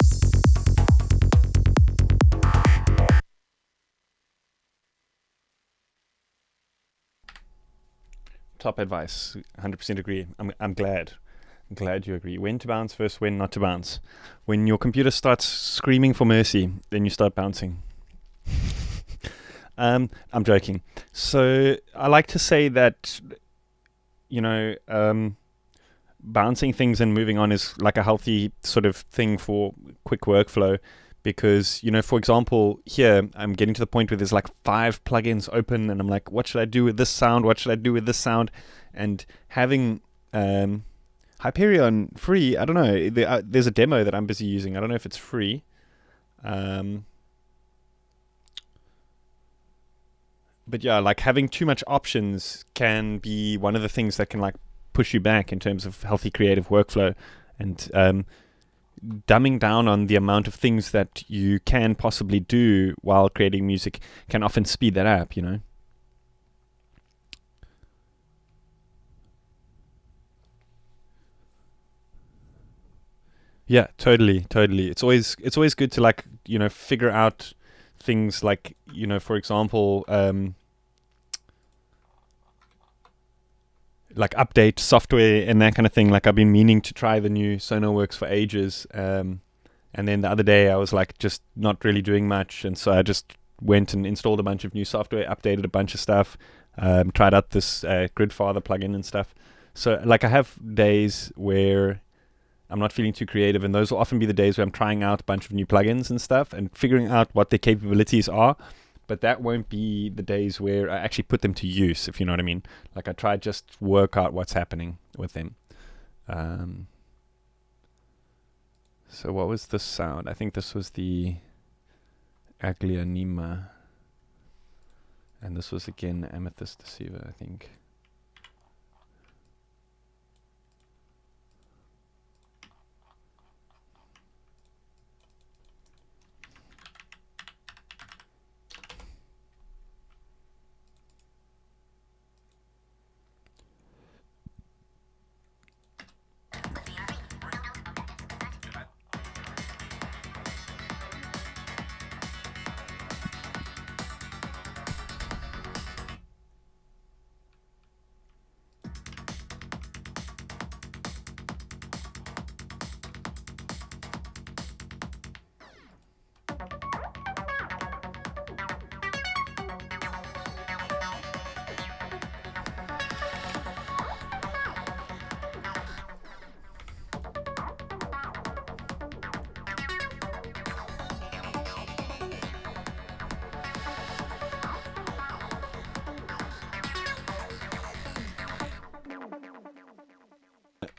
Top advice. 100% agree. I'm glad. I'm glad you agree. When to bounce versus when not to bounce. When your computer starts screaming for mercy, then you start bouncing. I'm joking. So I like to say that, bouncing things and moving on is like a healthy sort of thing for quick workflow, because, for example, here I'm getting to the point where there's like 5 plugins open and I'm like, what should I do with this sound? What should I do with this sound? And having Hyperion free, I don't know, there's a demo that I'm busy using. I don't know if it's free. But yeah, like having too much options can be one of the things that can like push you back in terms of healthy creative workflow, and dumbing down on the amount of things that you can possibly do while creating music can often speed that up, Yeah, totally. It's always good to like, figure out things like, for example, like update software and that kind of thing. Like I've been meaning to try the new SonarWorks for ages, and then the other day I was like just not really doing much, and so I just went and installed a bunch of new software, updated a bunch of stuff, tried out this Gridfather plugin and stuff. So like I have days where I'm not feeling too creative, and those will often be the days where I'm trying out a bunch of new plugins and stuff and figuring out what their capabilities are. But that won't be the days where I actually put them to use, if you know what I mean. Like I try just work out what's happening with them. So what was this sound? I think this was the Aglianima. And this was again Amethyst Deceiver, I think.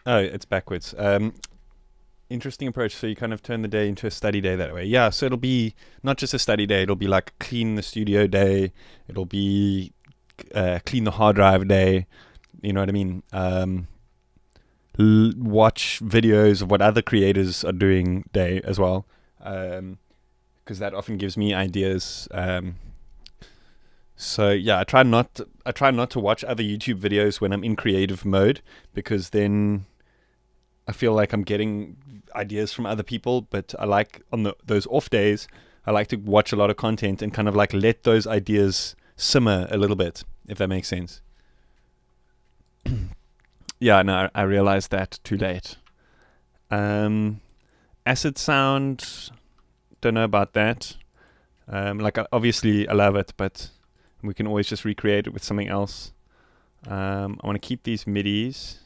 Oh, it's backwards. Interesting approach. So you kind of turn the day into a study day that way. Yeah, so it'll be not just a study day. It'll be like clean the studio day. It'll be clean the hard drive day. You know what I mean? Watch videos of what other creators are doing day as well, because that often gives me ideas. So yeah, I try not to watch other YouTube videos when I'm in creative mode, because then I feel like I'm getting ideas from other people. But I like on those off days, I like to watch a lot of content and kind of like let those ideas simmer a little bit, if that makes sense. Yeah, no, I realized that too late. Acid sound, don't know about that. Like obviously I love it, but we can always just recreate it with something else. I want to keep these MIDIs.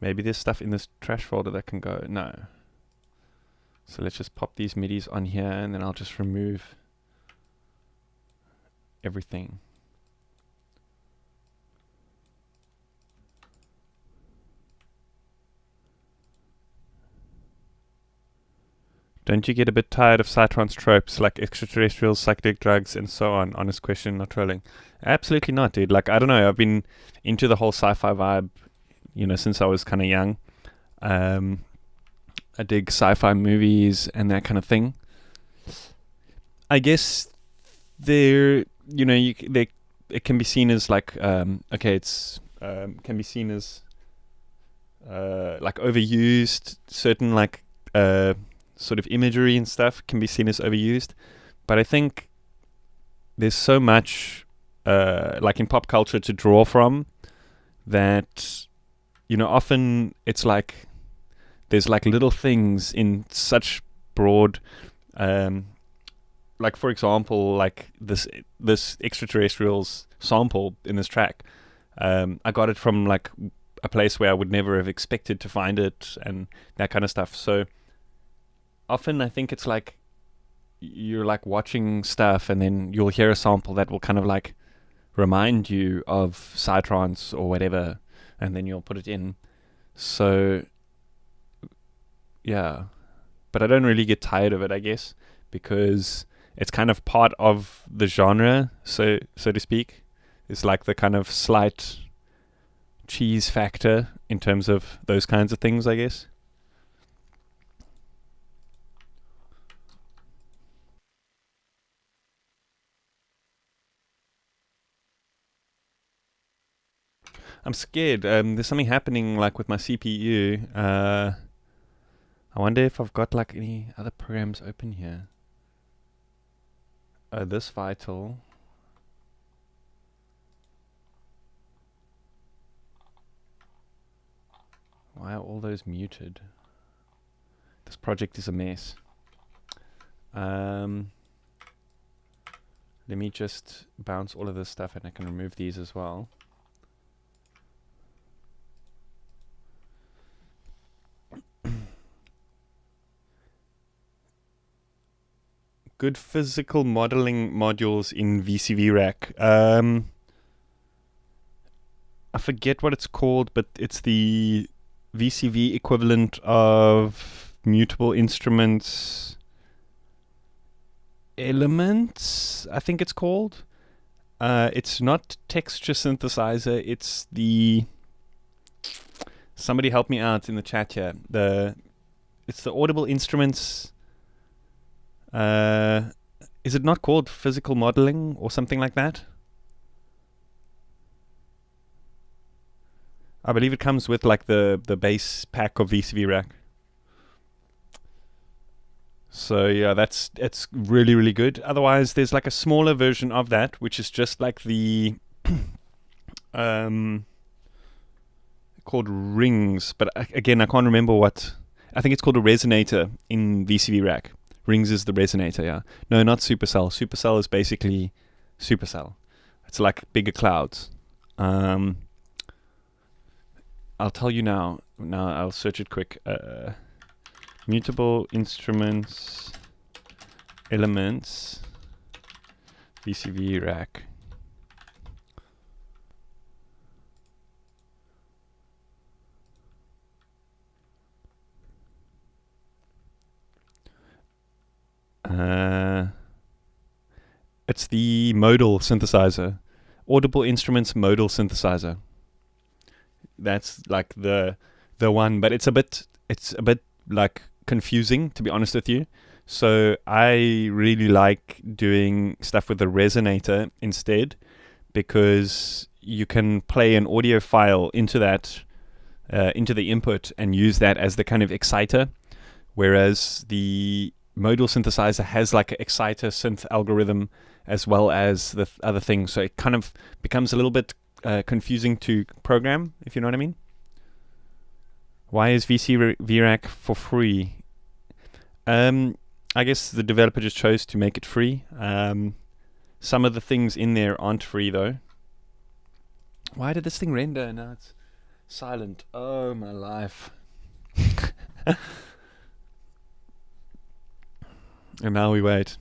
Maybe there's stuff in this trash folder that can go. No. So let's just pop these MIDIs on here, and then I'll just remove everything. Don't you get a bit tired of Cytron's tropes like extraterrestrials, psychedelic drugs, and so on? Honest question, not trolling. Absolutely not, dude. Like, I don't know. I've been into the whole sci-fi vibe, since I was kind of young. I dig sci-fi movies and that kind of thing. I guess it can be seen as like, can be seen as like overused. Certain like sort of imagery and stuff can be seen as overused, but I think there's so much like in pop culture to draw from that often it's like there's like little things in such broad like for example like this extraterrestrials sample in this track. I got it from like a place where I would never have expected to find it and that kind of stuff. So often I think it's like you're like watching stuff and then you'll hear a sample that will kind of like remind you of psytrance or whatever, and then you'll put it in. So yeah, but I don't really get tired of it, I guess, because it's kind of part of the genre, so to speak. It's like the kind of slight cheese factor in terms of those kinds of things, I guess. I'm scared. There's something happening like with my CPU. I wonder if I've got like any other programs open here. This Vital. Why are all those muted? This project is a mess. Let me just bounce all of this stuff and I can remove these as well. Good physical modeling modules in VCV Rack. I forget what it's called, but it's the VCV equivalent of mutable instruments elements, I think it's called. It's not texture synthesizer, it's the... Somebody help me out in the chat here. It's the audible instruments... is it not called physical modeling or something like that? I believe it comes with like the base pack of VCV Rack. So yeah, it's really, really good. Otherwise, there's like a smaller version of that, which is just like the called Rings. But again, I can't remember what. I think it's called a resonator in VCV Rack. Rings is the resonator, yeah. No, not Supercell. Supercell is basically Supercell. It's like bigger clouds. I'll tell you now. Now I'll search it quick. Mutable instruments, elements, VCV Rack. It's the Modal Synthesizer. Audible Instruments Modal Synthesizer. That's like the one, but it's a bit like confusing, to be honest with you. So I really like doing stuff with the resonator instead, because you can play an audio file into that into the input and use that as the kind of exciter, whereas the modal synthesizer has like an exciter synth algorithm as well as the other things, so it kind of becomes a little bit confusing to program, if you know what I mean. Why is VRAC for free? I guess the developer just chose to make it free. Some of the things in there aren't free though. Why did this thing render? Now it's silent. Oh, my life. And now we wait.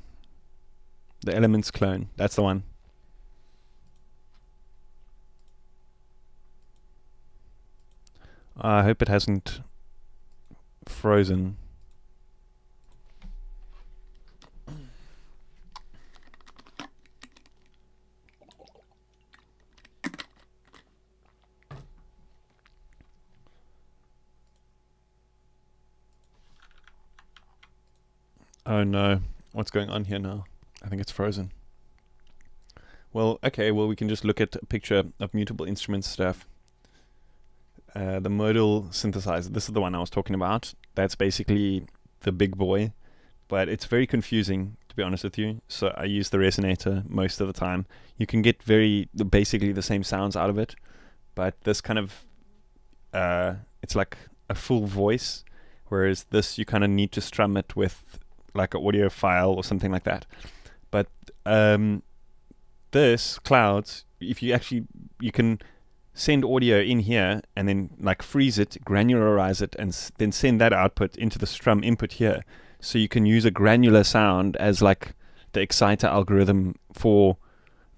The Elements clone. That's the one. I hope it hasn't frozen. Oh no. What's going on here now? I think it's frozen. Well, okay, well we can just look at a picture of mutable instruments stuff. The Modal Synthesizer, this is the one I was talking about. That's basically the big boy, but it's very confusing, to be honest with you. So I use the resonator most of the time. You can get basically the same sounds out of it, but this kind of, it's like a full voice, whereas this you kind of need to strum it with like an audio file or something like that. But this clouds, if you can send audio in here and then like freeze it, granularize it, and then send that output into the strum input here. So you can use a granular sound as like the exciter algorithm for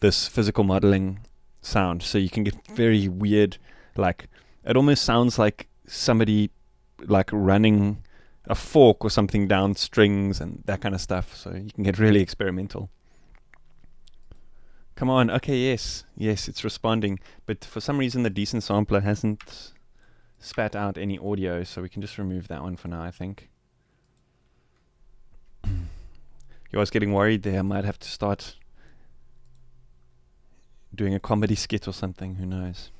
this physical modeling sound. So you can get very weird, like it almost sounds like somebody like running a fork or something down strings and that kind of stuff. So you can get really experimental. Come on, okay, yes, it's responding, but for some reason the decent sampler hasn't spat out any audio, so we can just remove that one for now, I think. You was getting worried there. I might have to start doing a comedy skit or something, who knows.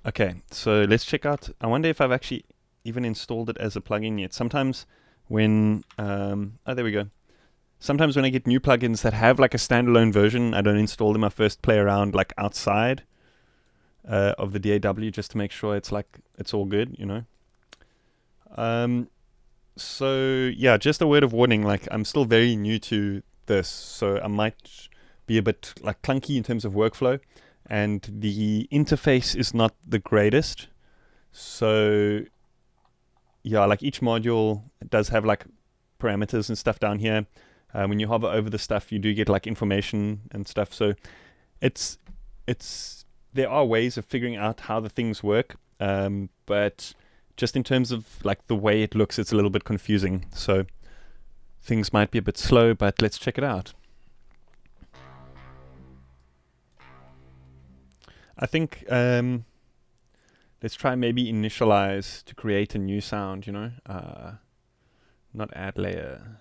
Okay, so let's check out. I wonder if I've actually even installed it as a plugin yet. Sometimes when, there we go. Sometimes when I get new plugins that have like a standalone version, I don't install them. I first play around like outside of the DAW just to make sure it's like, it's all good, you know. So yeah, just a word of warning, like I'm still very new to this, so I might be a bit like clunky in terms of workflow. And the interface is not the greatest. So yeah, like each module does have like parameters and stuff down here. When you hover over the stuff, you do get like information and stuff. So there are ways of figuring out how the things work. But just in terms of like the way it looks, it's a little bit confusing. So things might be a bit slow, but let's check it out. I think let's try maybe initialize to create a new sound, you know, not add layer.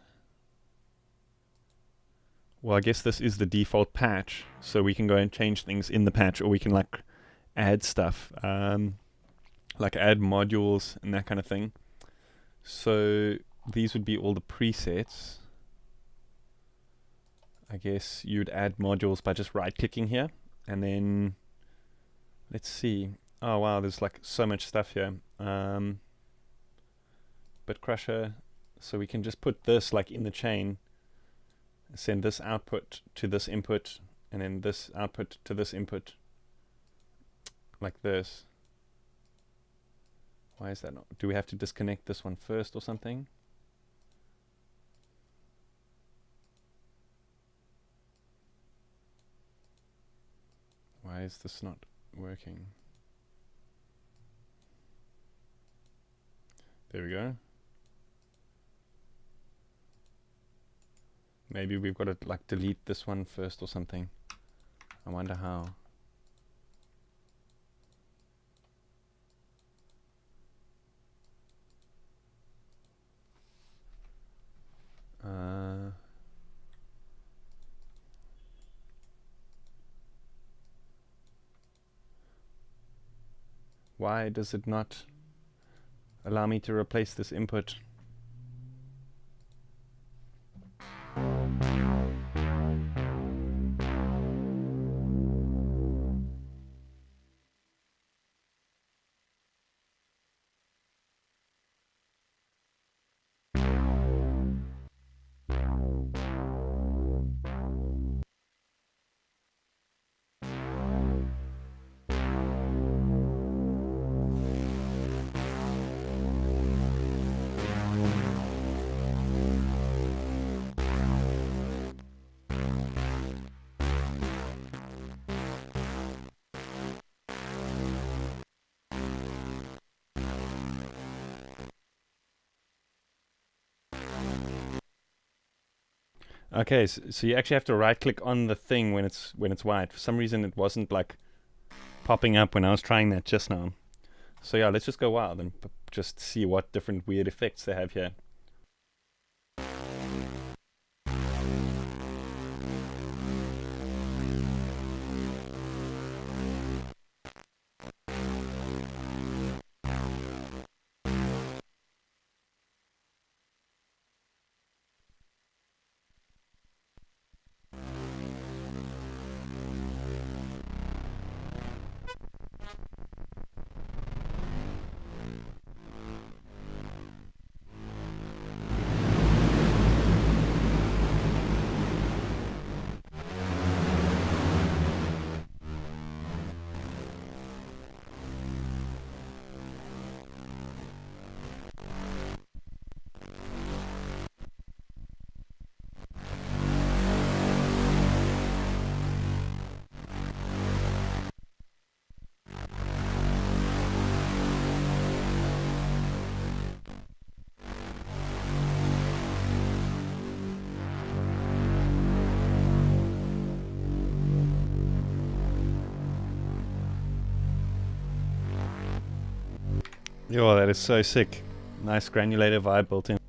Well, I guess this is the default patch, so we can go and change things in the patch, or we can like add stuff, like add modules and that kind of thing. So these would be all the presets. I guess you'd add modules by just right-clicking here, and then let's see. Oh wow, there's like so much stuff here. Bit crusher, so we can just put this like in the chain, send this output to this input, and then this output to this input, like this. Why is that not? Do we have to disconnect this one first or something? Why is this not working? There we go. Maybe we've got to like delete this one first or something. I wonder how. Why does it not allow me to replace this input? Okay, so you actually have to right click on the thing when it's white. For some reason it wasn't like popping up when I was trying that just now. So yeah, let's just go wild and just see what different weird effects they have here. Yo, that is so sick. Nice granulator vibe built in.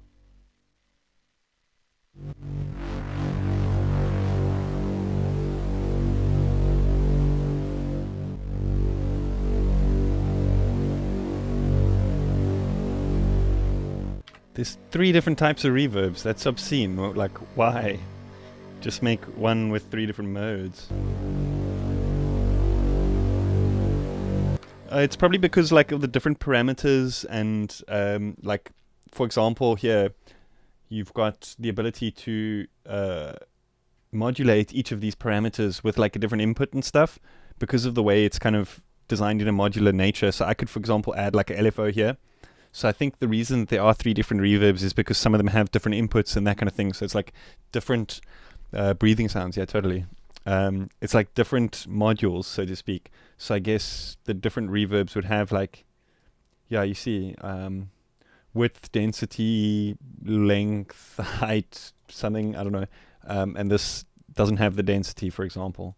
There's 3 different types of reverbs. That's obscene. Like, why? Just make one with 3 different modes. It's probably because like of the different parameters and like, for example, here you've got the ability to modulate each of these parameters with like a different input and stuff because of the way it's kind of designed in a modular nature. So I could, for example, add like a LFO here. So I think the reason that there are 3 different reverbs is because some of them have different inputs and that kind of thing. So it's like different breathing sounds. Yeah, totally. It's like different modules, so to speak. So I guess the different reverbs would have like, yeah, you see, width, density, length, height, something, I don't know. And this doesn't have the density, for example.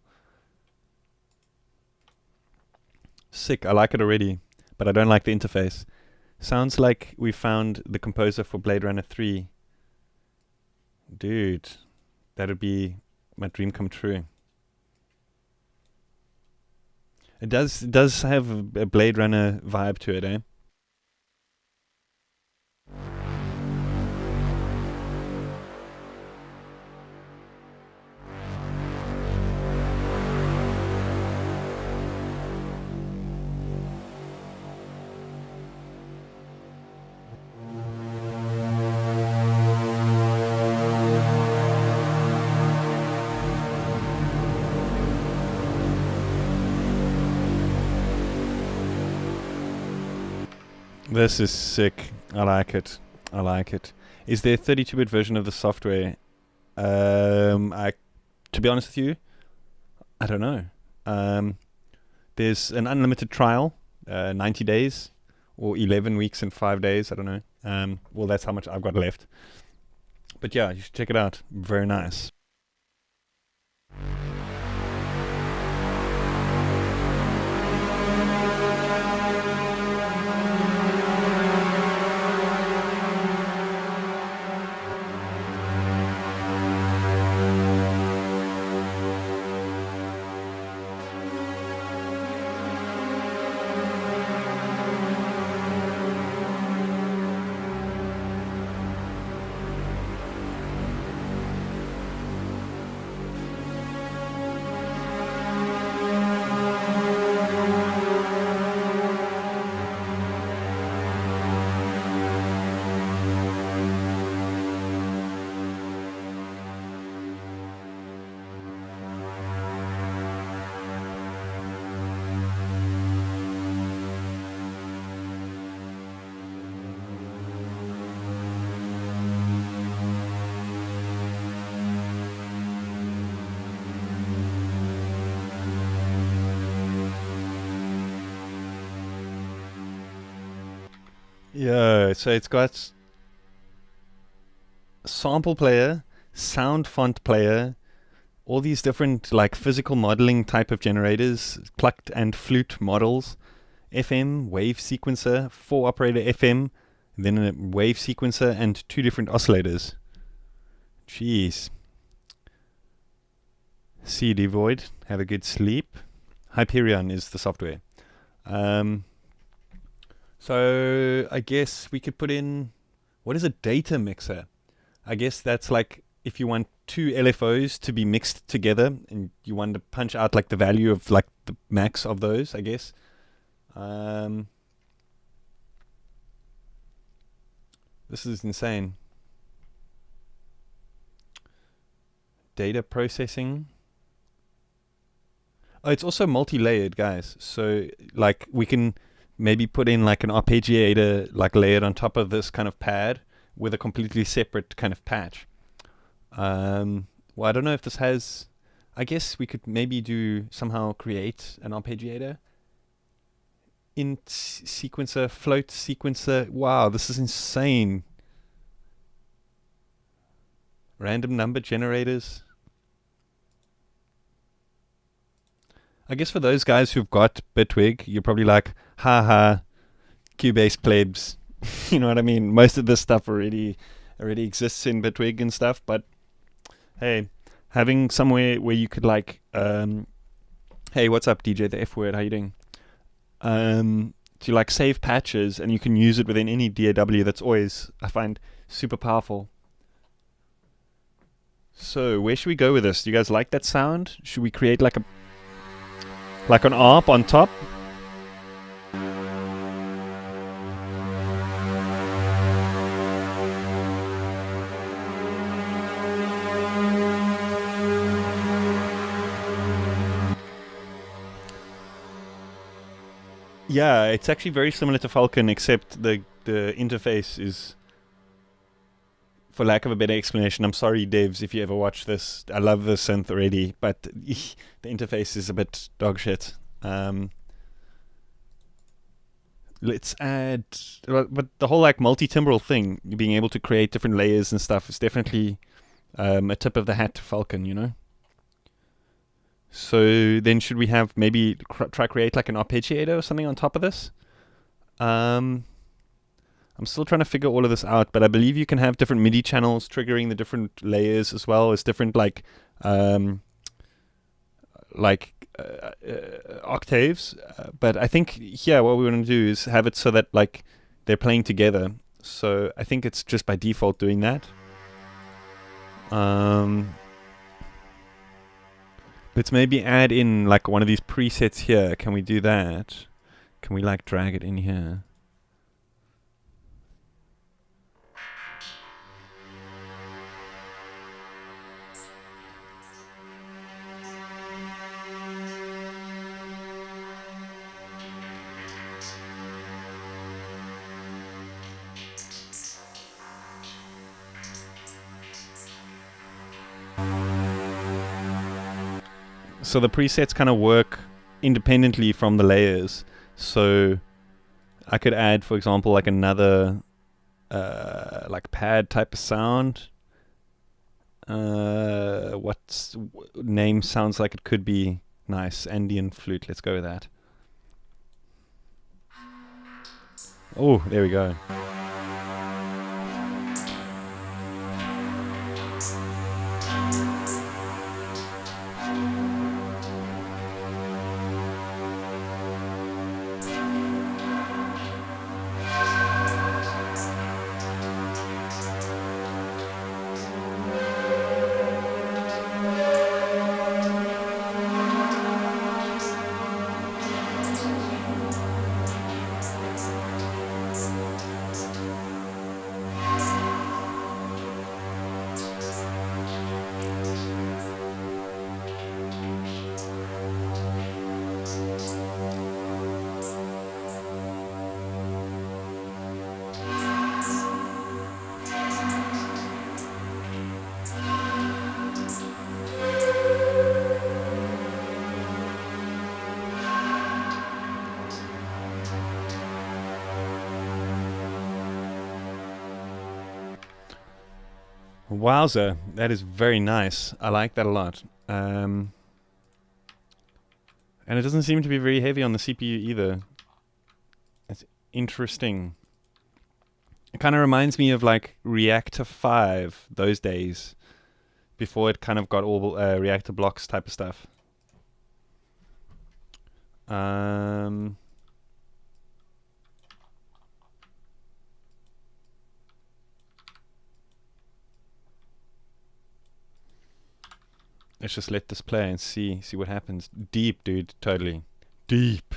Sick, I like it already, but I don't like the interface. Sounds like we found the composer for Blade Runner 3. Dude, that would be my dream come true. It does have a Blade Runner vibe to it, eh? This is sick. I like it. I like it. Is there a 32-bit version of the software? To be honest with you, I don't know. There's an unlimited trial, 90 days, or 11 weeks and 5 days. I don't know. Well, that's how much I've got left. But yeah, you should check it out. Very nice. Yeah, so it's got sample player, sound font player, all these different like physical modeling type of generators, plucked and flute models, FM, wave sequencer, 4 operator FM, then a wave sequencer and 2 different oscillators. Jeez. CD Void, have a good sleep. Hyperion is the software. So I guess we could put in, what is a data mixer? I guess that's like if you want 2 LFOs to be mixed together and you want to punch out like the value of like the max of those, I guess. This is insane. Data processing. Oh, it's also multi-layered, guys. So like we can maybe put in like an arpeggiator like layered on top of this kind of pad with a completely separate kind of patch. Well, I don't know if this has, I guess we could maybe somehow create an arpeggiator. Int sequencer, float sequencer. Wow, this is insane. Random number generators. I guess for those guys who've got Bitwig, you're probably like, haha, Cubase plebs. You know what I mean? Most of this stuff already exists in Bitwig and stuff, but hey, having somewhere where you could like, hey, what's up, DJ the F word, how you doing? To like save patches and you can use it within any DAW, that's always, I find, super powerful. So where should we go with this? Do you guys like that sound? Should we create like an ARP on top? Yeah, it's actually very similar to Falcon, except the interface is, for lack of a better explanation, I'm sorry devs if you ever watch this, I love the synth already, but the interface is a bit dog shit. Let's add, but the whole like multi-timbral thing, being able to create different layers and stuff is definitely a tip of the hat to Falcon, you know? So then should we have maybe try create like an arpeggiator or something on top of this? I'm still trying to figure all of this out, but I believe you can have different MIDI channels triggering the different layers as well as different like octaves. But I think here what we want to do is have it so that like they're playing together. So I think it's just by default doing that. Let's maybe add in like one of these presets here. Can we do that? Can we like drag it in here? So the presets kind of work independently from the layers. So I could add, for example, like another like pad type of sound. What name sounds like it could be nice? Andean flute. Let's go with that. Oh, there we go. Wowza, that is very nice. I like that a lot. And it doesn't seem to be very heavy on the CPU either. That's interesting. It kind of reminds me of like Reactor 5 those days, before it kind of got all reactor blocks type of stuff. Let's just let this play and see what happens. Deep, dude, totally. Deep.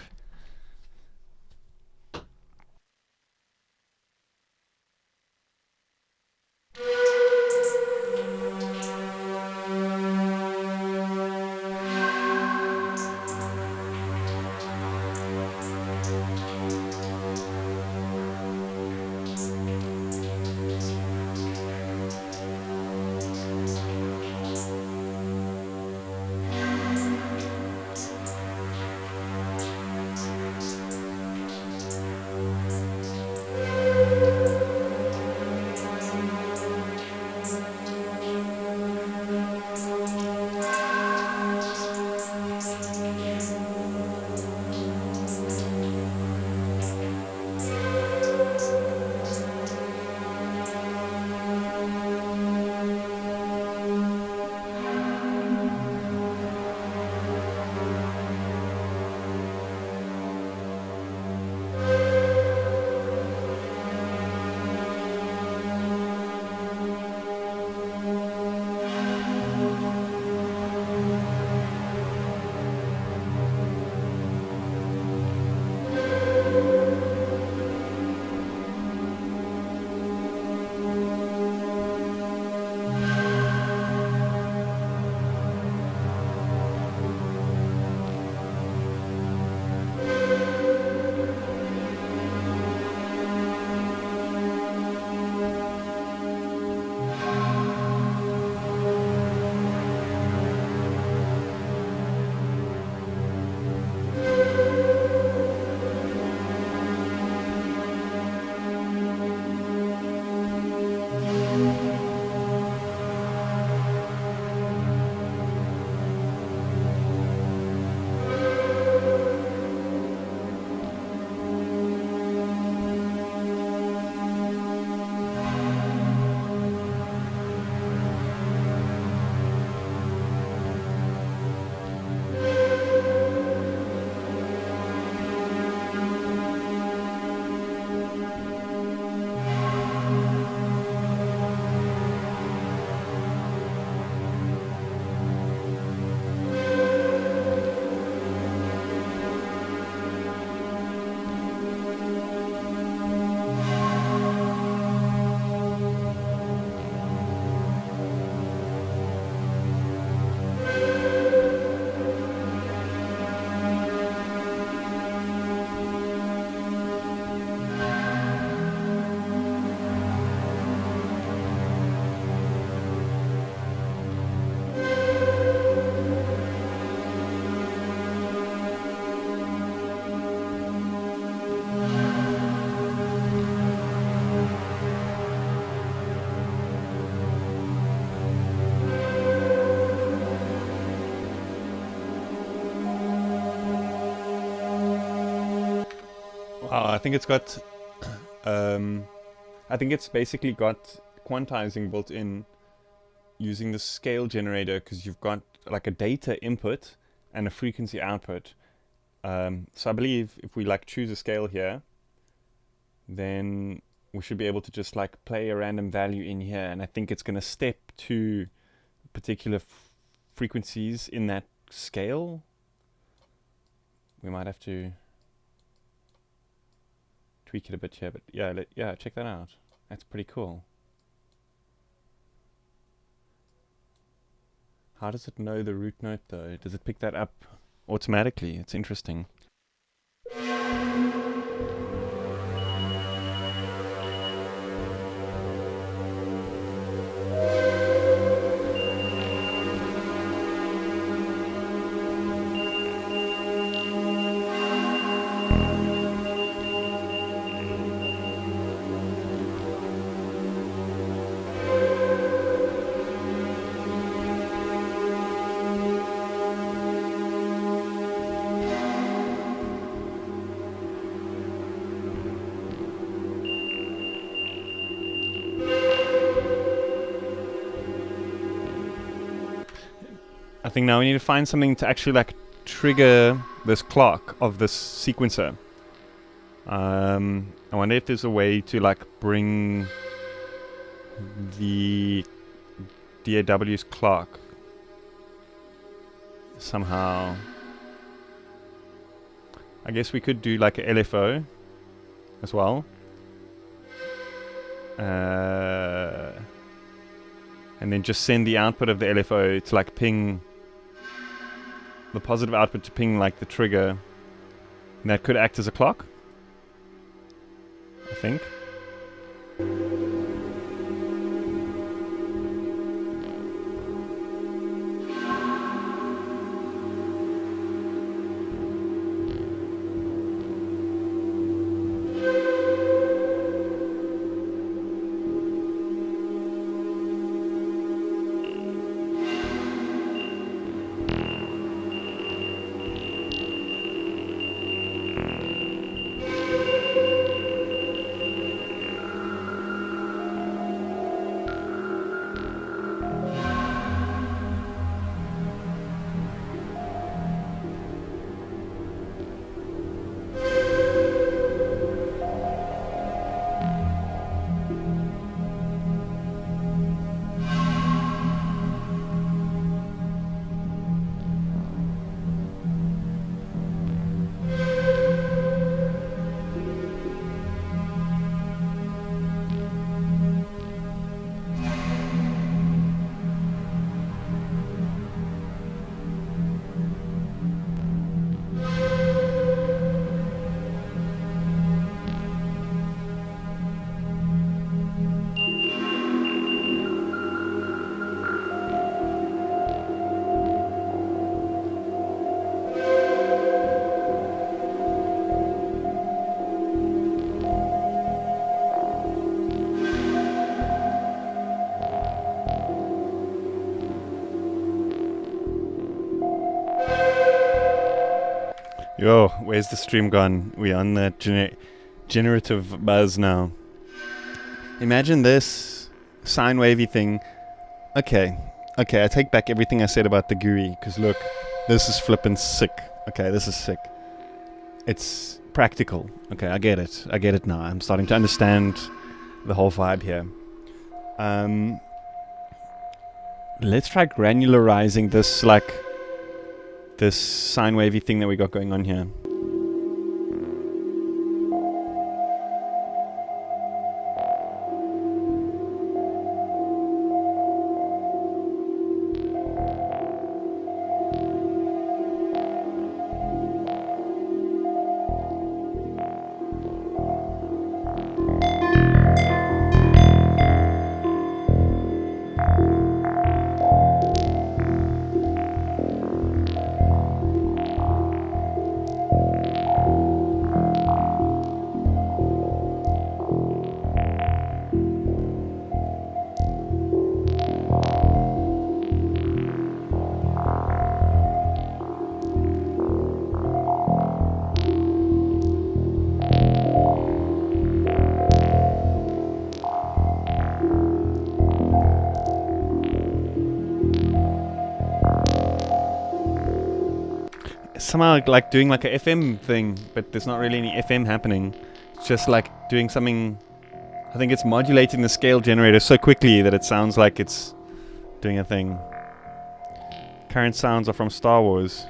I think it's got, I think it's basically got quantizing built in using the scale generator, because you've got like a data input and a frequency output. So I believe if we like choose a scale here, then we should be able to just like play a random value in here, and I think it's going to step to particular frequencies in that scale. We might have to tweak it a bit here, but yeah, check that out. That's pretty cool. How does it know the root note though? Does it pick that up automatically? It's interesting. I think now we need to find something to actually like trigger this clock of this sequencer. I wonder if there's a way to like bring the DAW's clock somehow. I guess we could do like a LFO as well. And then just send the output of the LFO to like ping the positive output to ping like the trigger. And that could act as a clock, I think. Yo, where's the stream gone? We're on that generative buzz now. Imagine this sine wavy thing. Okay, I take back everything I said about the GUI, because look, this is flippin' sick. Okay, this is sick. It's practical. Okay, I get it now. I'm starting to understand the whole vibe here. Let's try granularizing this, like, this sine wavy thing that we got going on here. Somehow like doing like a FM thing, but there's not really any FM happening. It's just like doing something. I think it's modulating the scale generator so quickly that it sounds like it's doing a thing. Current sounds are from Star Wars.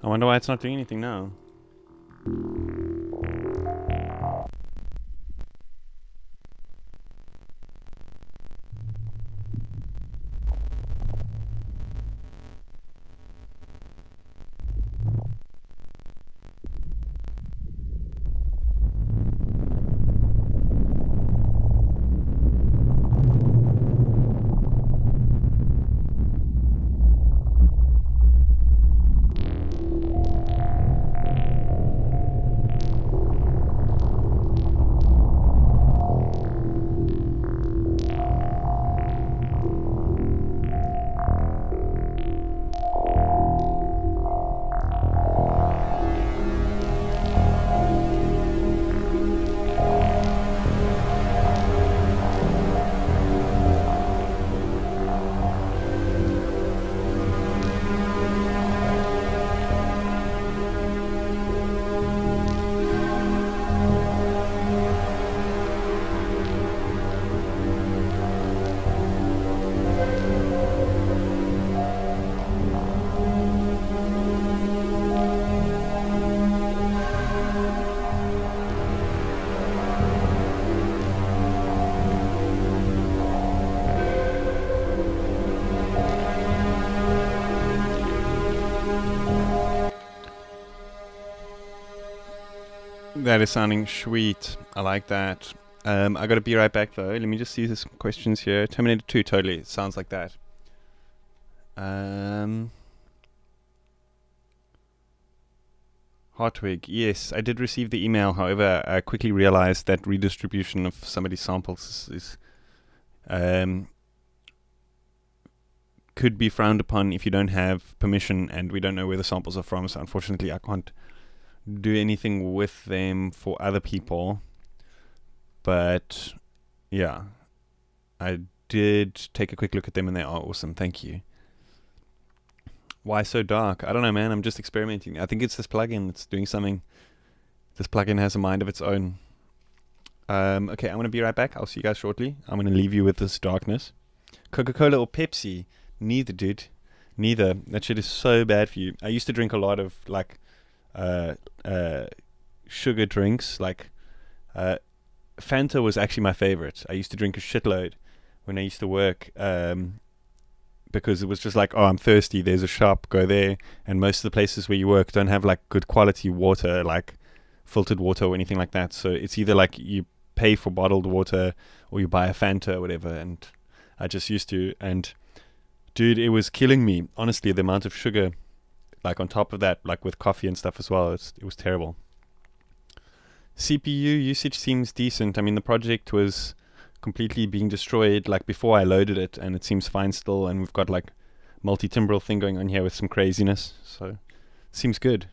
I wonder why it's not doing anything now. That is sounding sweet. I like that. I gotta be right back though. Let me just see this questions here. Terminator 2, totally. It sounds like that. Hartwig, yes, I did receive the email. However, I quickly realized that redistribution of somebody's samples is could be frowned upon if you don't have permission, and we don't know where the samples are from. So unfortunately, I can't do anything with them for other people. But yeah, I did take a quick look at them and they are awesome. Thank you. Why so dark? I don't know, man. I'm just experimenting. I think it's this plugin that's doing something. This plugin has a mind of its own. Okay, I'm going to be right back. I'll see you guys shortly. I'm going to leave you with this darkness. Coca-Cola or Pepsi? Neither, dude. Neither. That shit is so bad for you. I used to drink a lot of like sugar drinks. Like Fanta was actually my favorite. I used to drink a shitload when I used to work, because it was just like, oh, I'm thirsty, there's a shop, go there. And most of the places where you work don't have like good quality water, like filtered water or anything like that. So it's either like you pay for bottled water or you buy a Fanta or whatever. And I just used to, and dude, it was killing me. Honestly, the amount of sugar, like on top of that, like with coffee and stuff as well, it was terrible. CPU usage seems decent. I mean, the project was completely being destroyed like before I loaded it, and it seems fine still, and we've got like multi-timbral thing going on here with some craziness, so seems good.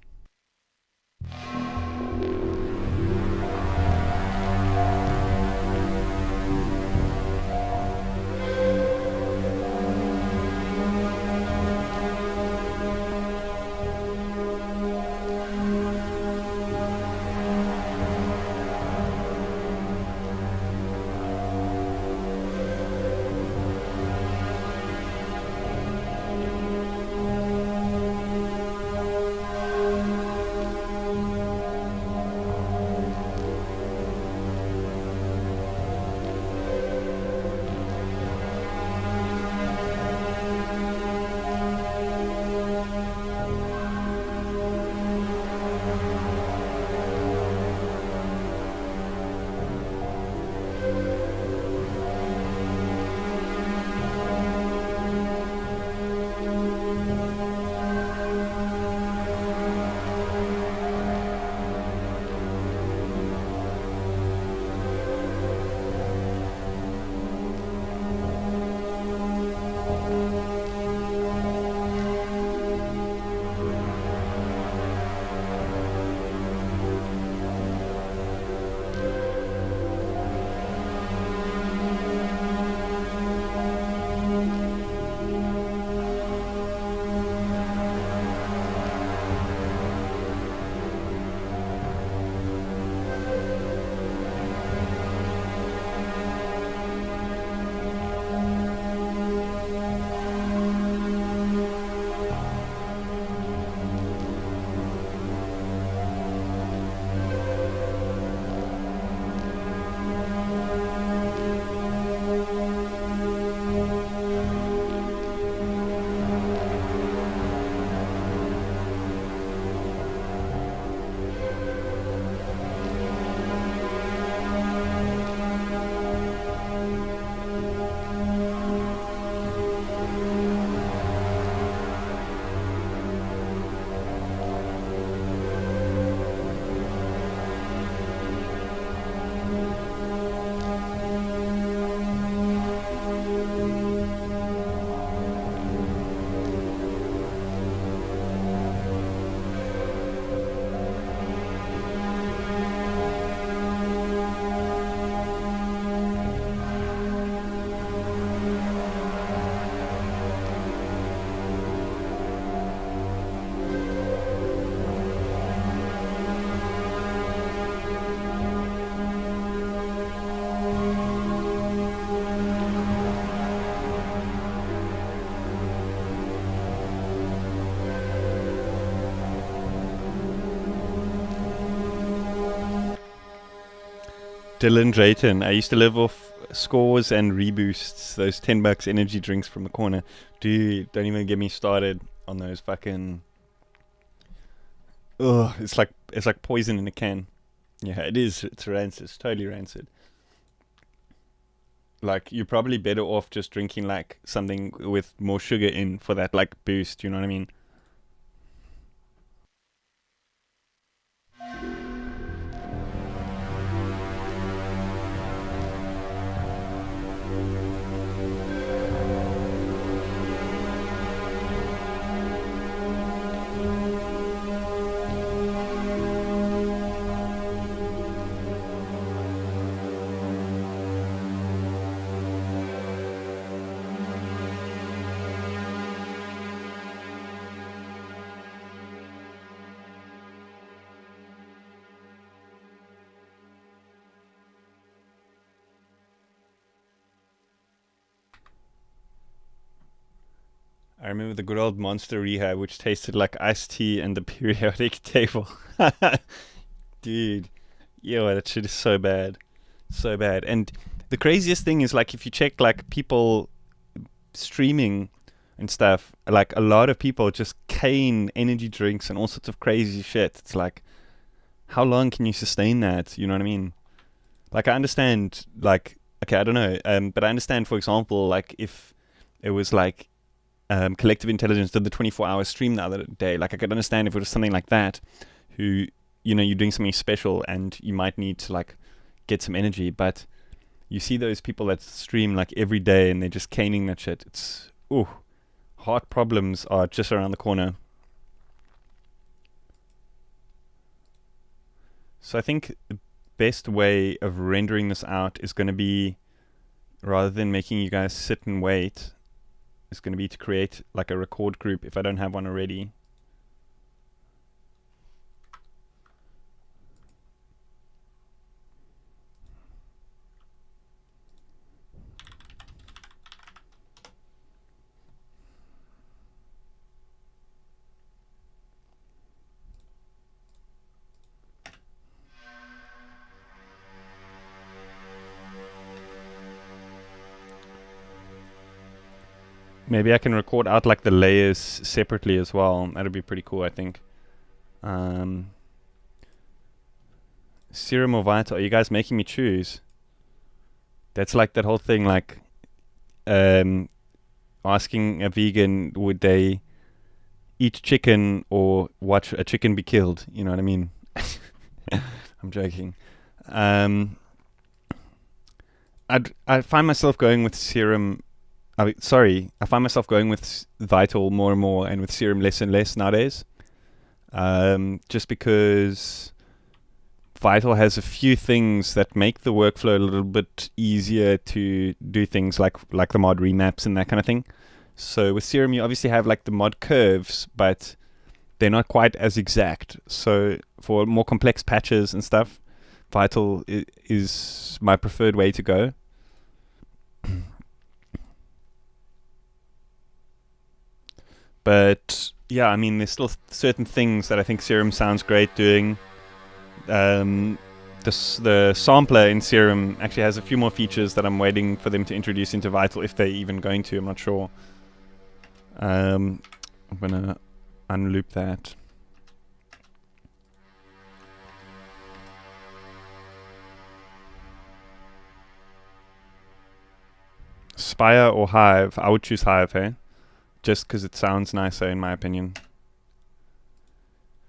Dylan Drayton. I used to live off scores and reboosts, those $10 energy drinks from the corner. Dude, don't even get me started on those fucking. Ugh, it's like poison in a can. Yeah, it is. It's rancid. It's totally rancid. Like, you're probably better off just drinking like something with more sugar in for that like boost. You know what I mean? I remember the good old Monster Rehab, which tasted like iced tea and the periodic table. Dude, yo, that shit is so bad. So bad. And the craziest thing is, like, if you check, like, people streaming and stuff, like, a lot of people just cane energy drinks and all sorts of crazy shit. It's like, how long can you sustain that? You know what I mean? Like, I understand, like, okay, I don't know, but I understand, for example, like, if it was, like, Collective Intelligence did the 24-hour stream the other day. Like, I could understand if it was something like that, who, you know, you're doing something special and you might need to, like, get some energy. But you see those people that stream, like, every day and they're just caning that shit. It's, ooh, heart problems are just around the corner. So I think the best way of rendering this out is going to be, rather than making you guys sit and wait, is going to be to create like a record group if I don't have one already. Maybe I can record out like the layers separately as well. That'd be pretty cool, I think. Serum or Vital? Are you guys making me choose? That's like that whole thing, like asking a vegan would they eat chicken or watch a chicken be killed. You know what I mean? I'm joking. I find myself going with Serum. I find myself going with Vital more and more, and with Serum less and less nowadays. Just because Vital has a few things that make the workflow a little bit easier to do things like the mod remaps and that kind of thing. So with Serum, you obviously have like the mod curves, but they're not quite as exact. So for more complex patches and stuff, Vital is my preferred way to go. But yeah, I mean, there's still certain things that I think Serum sounds great doing. The sampler in Serum actually has a few more features that I'm waiting for them to introduce into Vital, if they're even going to. I'm not sure. I'm gonna unloop that. Spire or Hive? I would choose Hive, hey? Just because it sounds nicer, in my opinion.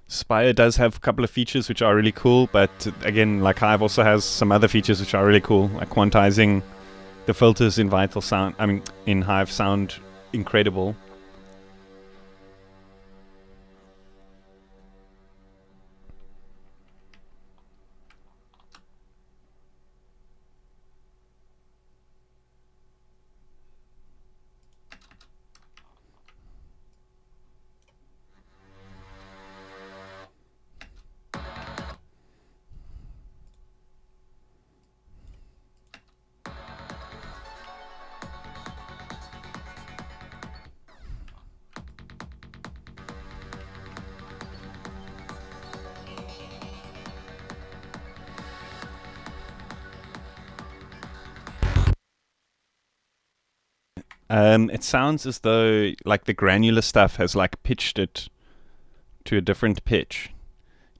Spire does have a couple of features which are really cool, but again, like Hive also has some other features which are really cool, like quantizing the filters in in Hive sound incredible. It sounds as though like the granular stuff has like pitched it to a different pitch.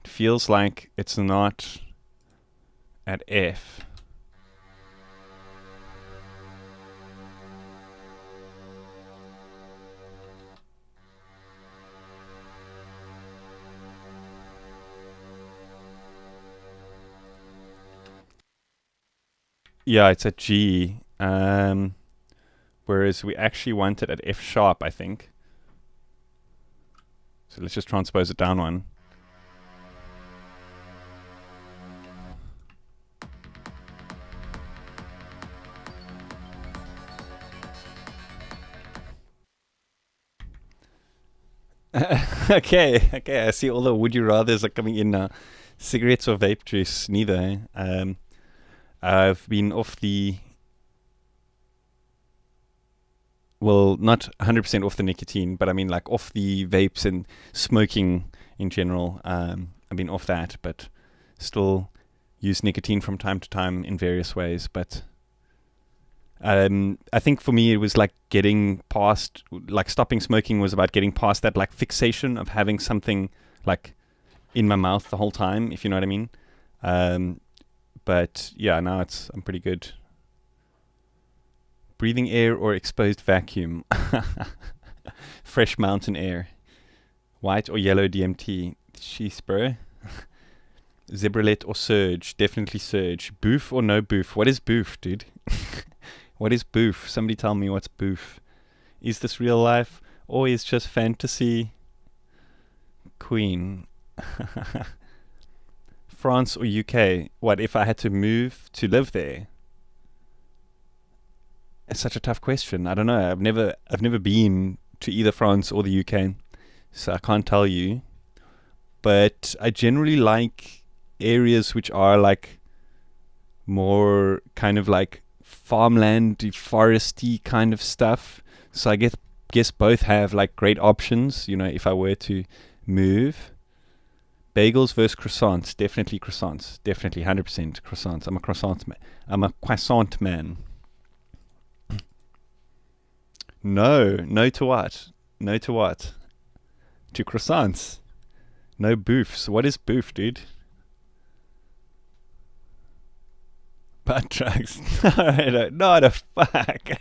It feels like it's not at F. Yeah, it's at G. Whereas we actually want it at F sharp, I think. So let's just transpose it down one. Okay, I see all the would you rathers are coming in now. Cigarettes or vape juice, neither. I've been off the... Well, not 100% off the nicotine, but I mean like off the vapes and smoking in general. I've been off that, but still use nicotine from time to time in various ways. But I think for me it was like getting past, like stopping smoking was about getting past that like fixation of having something like in my mouth the whole time, if you know what I mean. But yeah, now I'm pretty good. Breathing air or exposed vacuum? Fresh mountain air. White or yellow DMT? Jeez, bro. Zebralet or surge? Definitely surge. Boof or no boof? What is boof, dude? What is boof? Somebody tell me what's boof. Is this real life or is just fantasy? Queen. France or UK? What if I had to move to live there? It's such a tough question. I don't know. I've never been to either France or the UK, so I can't tell you. But I generally like areas which are like more kind of like farmland, foresty kind of stuff. So I guess both have like great options, you know, if I were to move. Bagels versus croissants. Definitely croissants. Definitely 100% croissants. I'm a croissant man. I'm a croissant man. No to what? No to what? To croissants. No boofs. What is boof, dude? Butt drugs. No, not a fuck.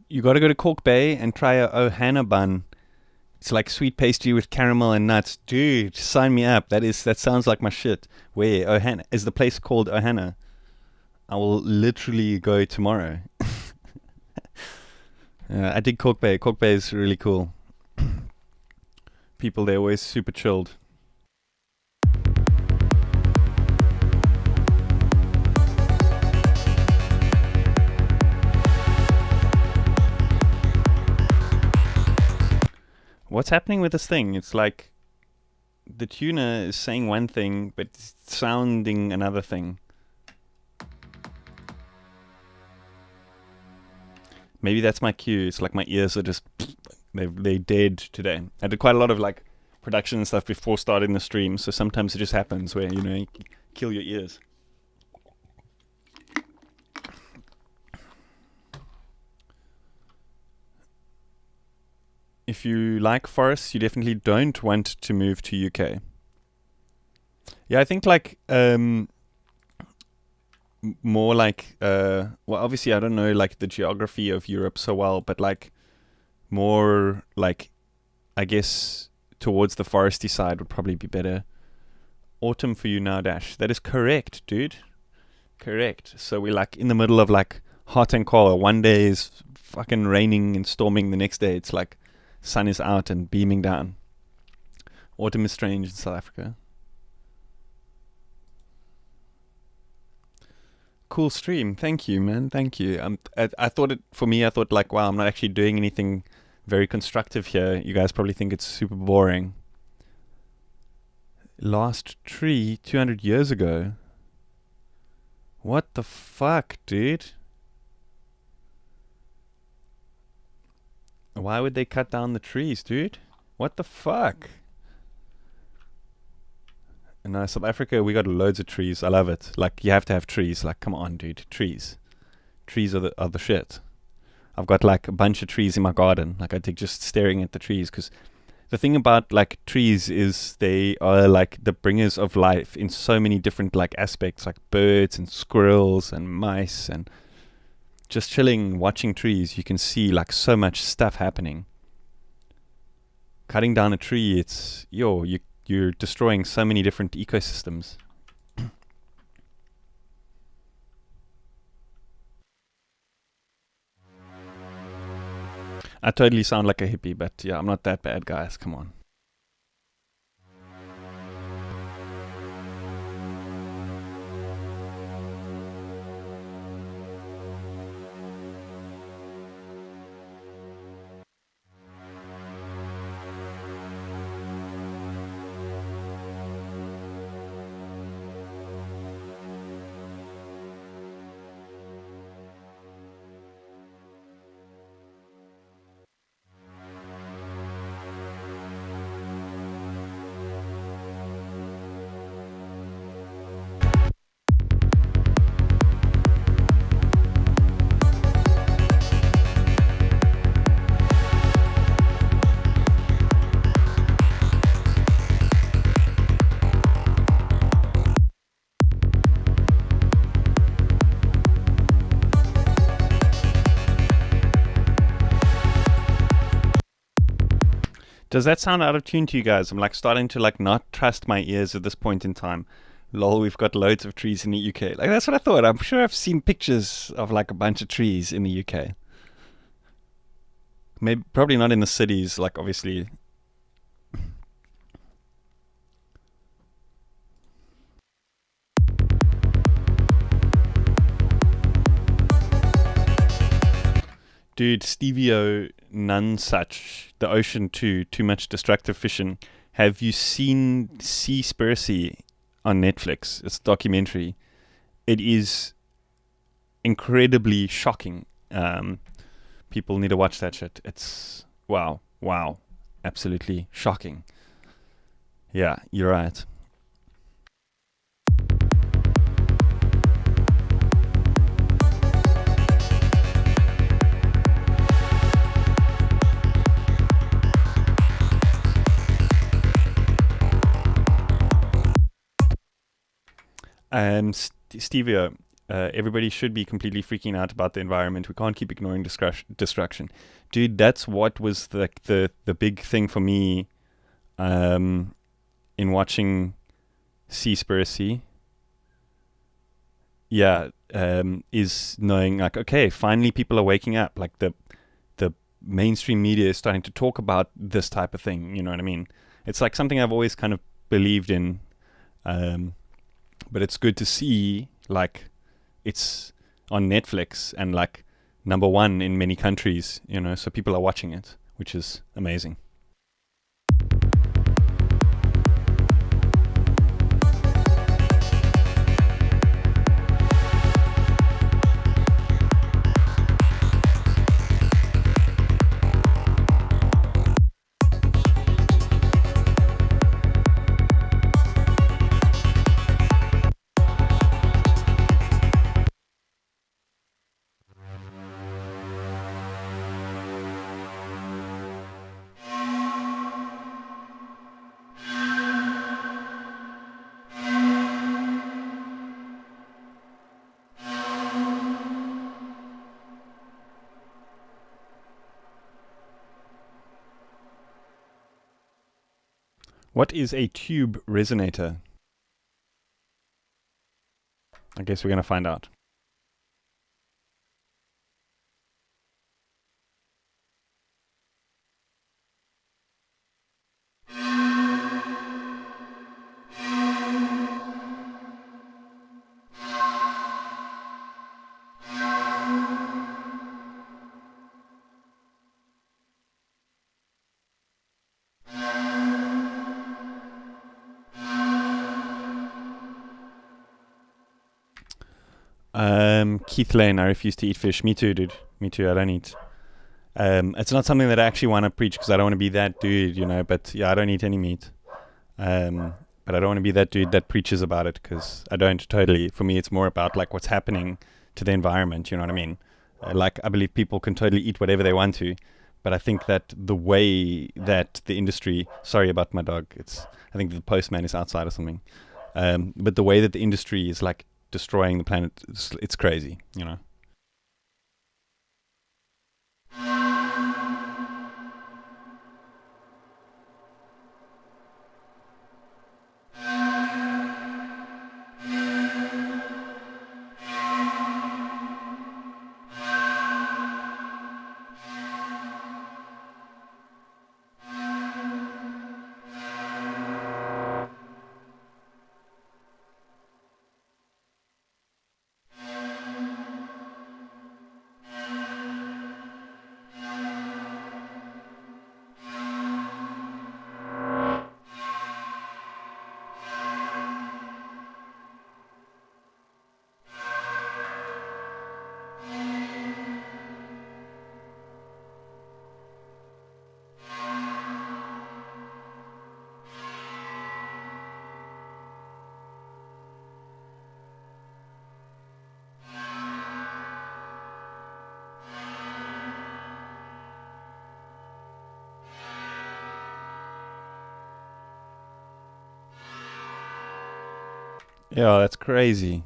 You got to go to Cork Bay and try a Ohana bun. It's like sweet pastry with caramel and nuts. Dude, sign me up. That sounds like my shit. Where? Ohana? Is the place called Ohana? I will literally go tomorrow. I dig Cork Bay. Cork Bay is really cool. People there always super chilled. What's happening with this thing? It's like the tuner is saying one thing, but it's sounding another thing. Maybe that's my cue. It's like my ears are just they dead today. I did quite a lot of like production and stuff before starting the stream, so sometimes it just happens where you kill your ears. If you like forests, you definitely don't want to move to UK. Yeah, I think like more like well, obviously I don't know like the geography of Europe so well, but like more like I guess towards the foresty side would probably be better. Autumn for you now, Dash. That is correct, dude. Correct. So we're like in the middle of like hot and cold. One day is fucking raining and storming. The next day it's like sun is out and beaming down. Autumn is strange in South Africa. Cool stream. Thank you, man. Thank you. I thought I thought like, wow, I'm not actually doing anything very constructive here. You guys probably think it's super boring. Last tree 200 years ago. What the fuck, dude? Why would they cut down the trees, dude? What the fuck? No, South Africa, we got loads of trees. I love it. Like, you have to have trees. Like, come on, dude. Trees. Trees are the shit. I've got, like, a bunch of trees in my garden. Like, I take just staring at the trees. Because the thing about, like, trees is they are, like, the bringers of life in so many different, like, aspects. Like, birds and squirrels and mice. And just chilling, watching trees, you can see, like, so much stuff happening. Cutting down a tree, it's, you're destroying so many different ecosystems. I totally sound like a hippie, but yeah, I'm not that bad, guys. Come on. Does that sound out of tune to you guys? I'm like starting to like not trust my ears at this point in time. Lol, we've got loads of trees in the UK. Like that's what I thought. I'm sure I've seen pictures of like a bunch of trees in the UK. Maybe probably not in the cities, like obviously. Dude, Stevio, none such. The ocean too much destructive fishing. Have you seen Seaspiracy on Netflix? It's a documentary. It is incredibly shocking. People need to watch that shit. It's wow, absolutely shocking. Yeah, you're right. Stevio, everybody should be completely freaking out about the environment. We can't keep ignoring destruction. Dude, that's what was the big thing for me in watching Seaspiracy. Yeah, is knowing like, okay, finally people are waking up. Like the mainstream media is starting to talk about this type of thing. You know what I mean? It's like something I've always kind of believed in. But it's good to see, like, it's on Netflix and, like, #1 in many countries, you know, so people are watching it, which is amazing. What is a tube resonator? I guess we're going to find out. Keith Lane, I refuse to eat fish. Me too, dude. Me too, I don't eat. It's not something that I actually want to preach because I don't want to be that dude, you know, but yeah, I don't eat any meat. But I don't want to be that dude that preaches about it because I don't totally. For me, it's more about like what's happening to the environment, you know what I mean? Like, I believe people can totally eat whatever they want to, but I think that the way that the industry, sorry about my dog, I think the postman is outside or something. But the way that the industry is like destroying the planet, it's crazy, you know. Yeah, that's crazy.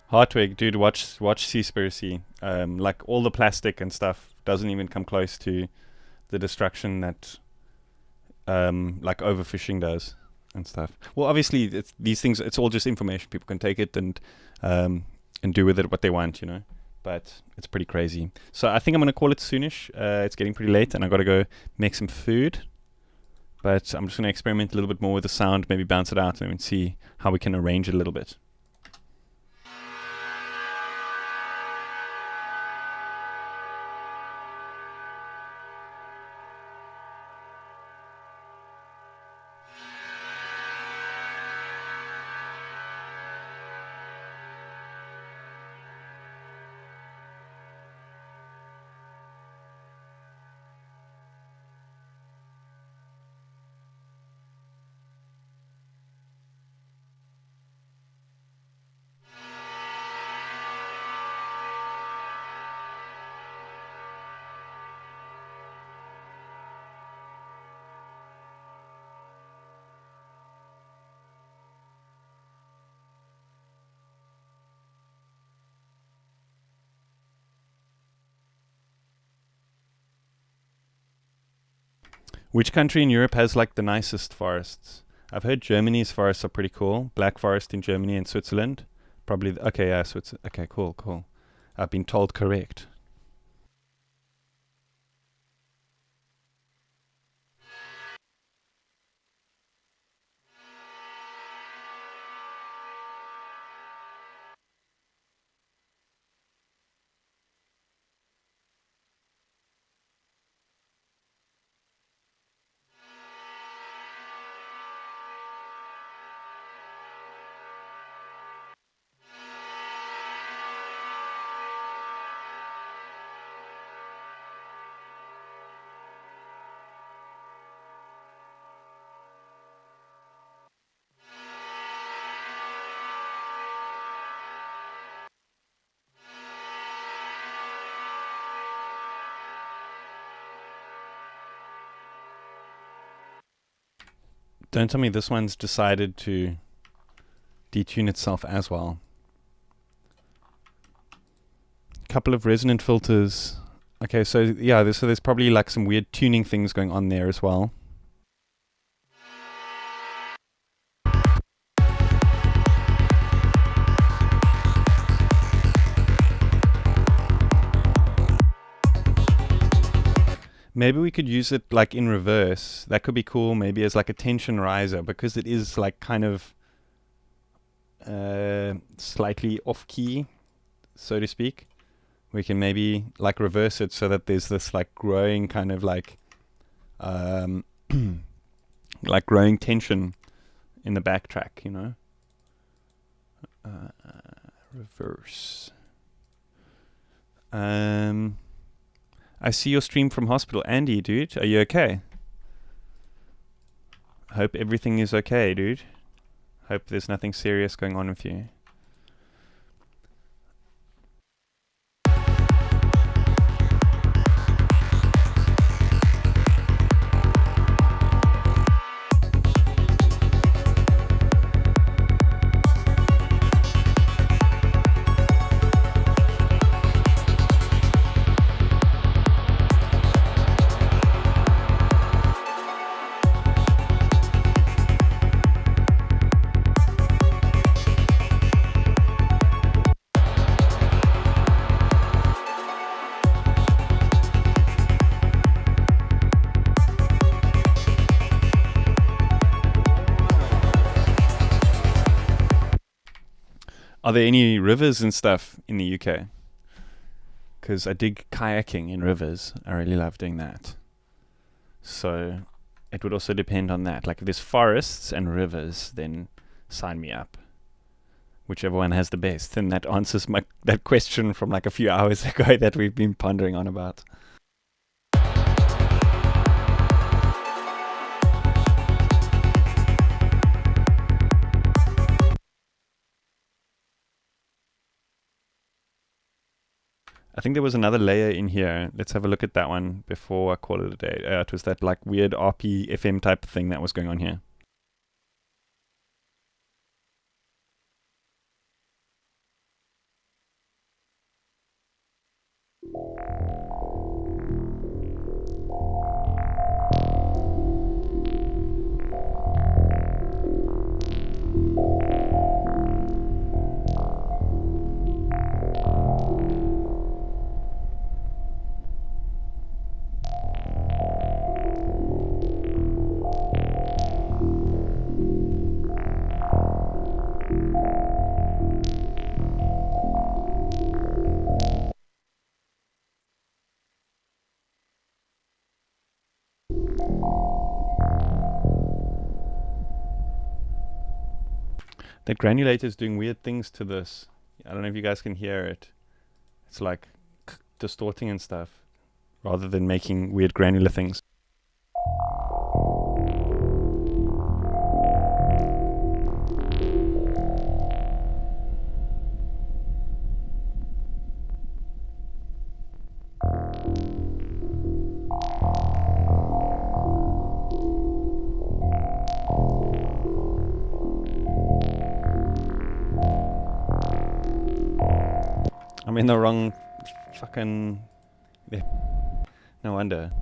Hartwig, dude, watch Seaspiracy. Like all the plastic and stuff doesn't even come close to the destruction that like overfishing does and stuff. Well, obviously, these things. It's all just information. People can take it and do with it what they want, you know. But it's pretty crazy. So I think I'm gonna call it soonish. It's getting pretty late, and I gotta go make some food. But I'm just gonna experiment a little bit more with the sound, maybe bounce it out, and see how we can arrange it a little bit. Which country in Europe has like the nicest forests? I've heard Germany's forests are pretty cool. Black Forest in Germany and Switzerland. Probably, okay, yeah, Switzerland. Okay, cool, cool. I've been told correct. Don't tell me this one's decided to detune itself as well. Couple of resonant filters. Okay, so yeah, so there's probably like some weird tuning things going on there as well. Maybe we could use it like in reverse. That could be cool, maybe as like a tension riser, because it is like kind of slightly off key, so to speak. We can maybe like reverse it so that there's this like growing kind of like like growing tension in the backtrack, you know. Reverse. I see your stream from hospital. Andy, dude, are you okay? Hope everything is okay, dude. Hope there's nothing serious going on with you. Are there any rivers and stuff in the UK? Because I dig kayaking in rivers. I really love doing that. So it would also depend on that. Like if there's forests and rivers, then sign me up. Whichever one has the best. And that answers that question from like a few hours ago that we've been pondering on about. I think there was another layer in here. Let's have a look at that one before I call it a day. It was that like weird RP FM type thing that was going on here. That granulator is doing weird things to this. I don't know if you guys can hear it. It's like distorting and stuff, rather than making weird granular things. I'm in the wrong fucking... No wonder.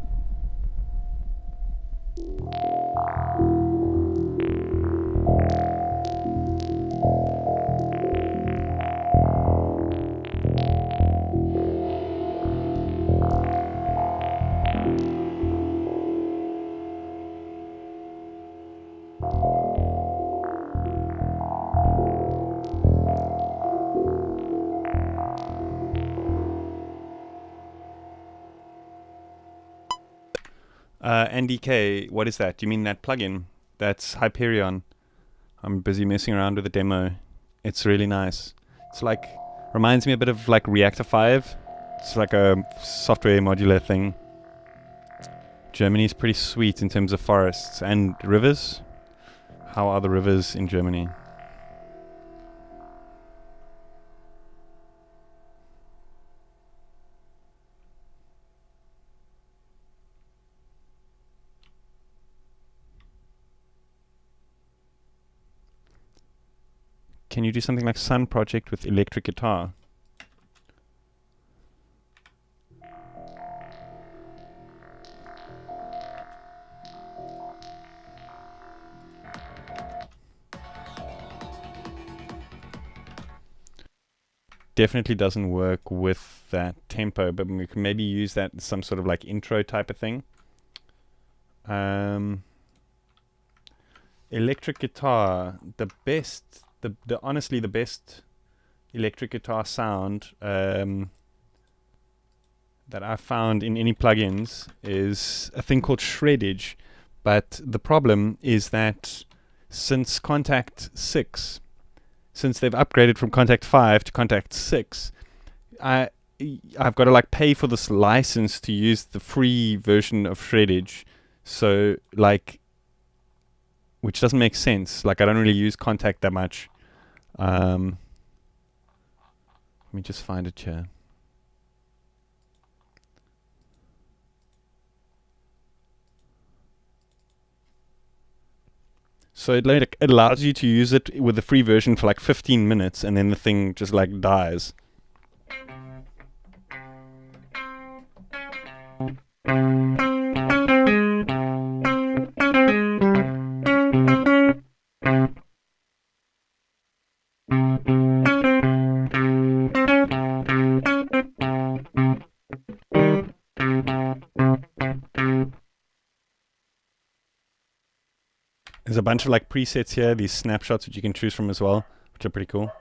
NDK, what is that? Do you mean that plugin? That's Hyperion. I'm busy messing around with the demo. It's really nice. It's like, reminds me a bit of like Reactor 5. It's like a software modular thing. Germany's pretty sweet in terms of forests and rivers. How are the rivers in Germany? can you do something like Sun Project with electric guitar? Definitely doesn't work with that tempo, but we can maybe use that as some sort of like intro type of thing. Electric guitar, the honestly the best electric guitar sound that I've found in any plugins is a thing called shreddage. But the problem is that since Contact 6, since they've upgraded from Contact 5 to Contact 6, I've got to like pay for this license to use the free version of shreddage. So like, which doesn't make sense. Like I don't really use Contact that much. Let me just find it here. So it allows you to use it with the free version for like 15 minutes, and then the thing just like dies. There's a bunch of like presets here, these snapshots which you can choose from as well, which are pretty cool.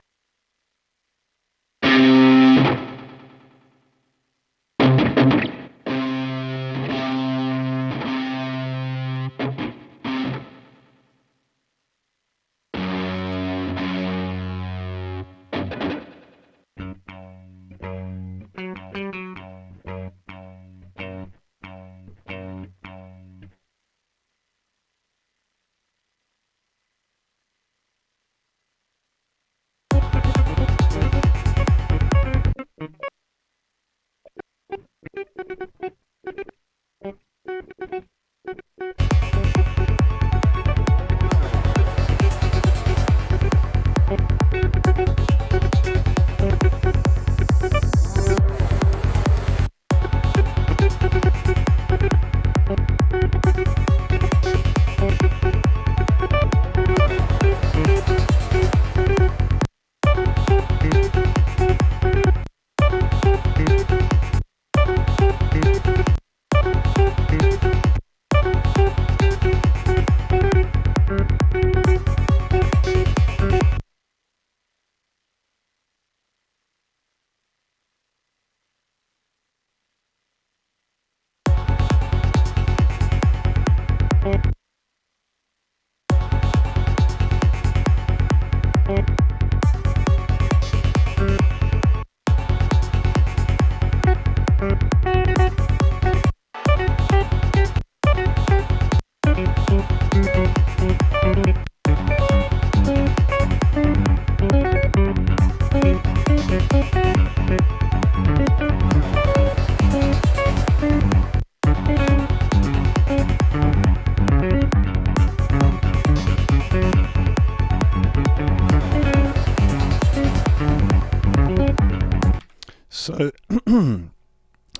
So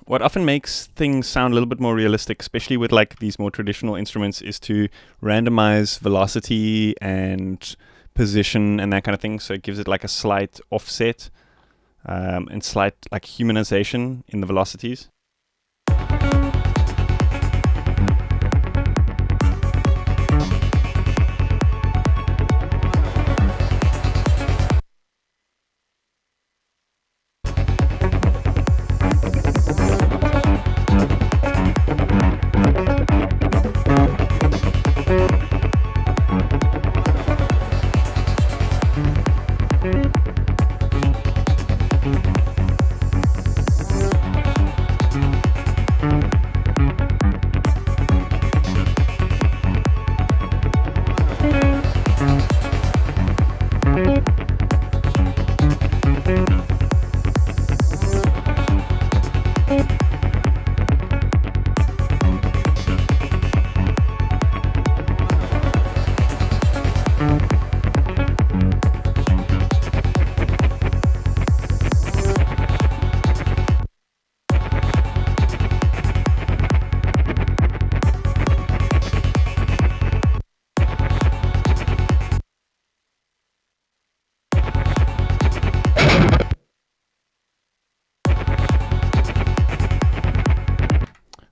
what often makes things sound a little bit more realistic, especially with like these more traditional instruments, is to randomize velocity and position and that kind of thing. So it gives it like a slight offset and slight like humanization in the velocities.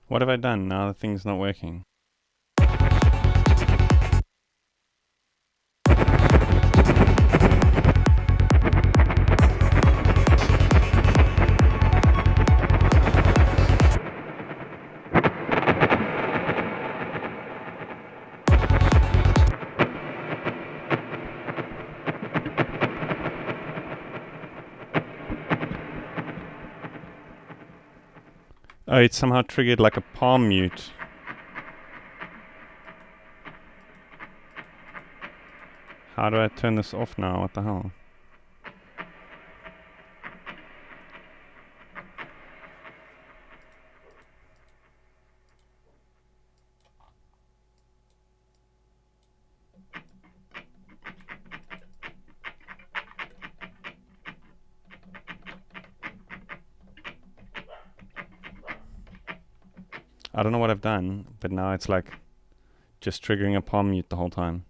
What have I done? Now the thing's not working. Oh, it somehow triggered like a palm mute. How do I turn this off now? What the hell? I don't know what I've done, but now it's like just triggering a palm mute the whole time.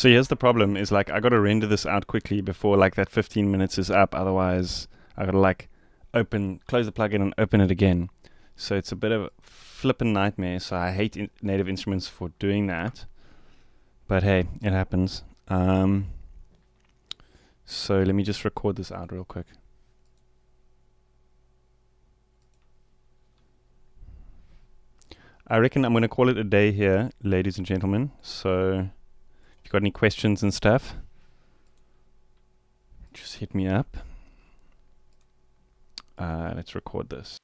So here's the problem: is like I gotta render this out quickly before like that 15 minutes is up. Otherwise, I gotta like close the plugin and open it again. So it's a bit of a flippin' nightmare. So I hate Native Instruments for doing that. But hey, it happens. So let me just record this out real quick. I reckon I'm going to call it a day here, ladies and gentlemen. So if you've got any questions and stuff, just hit me up. Let's record this.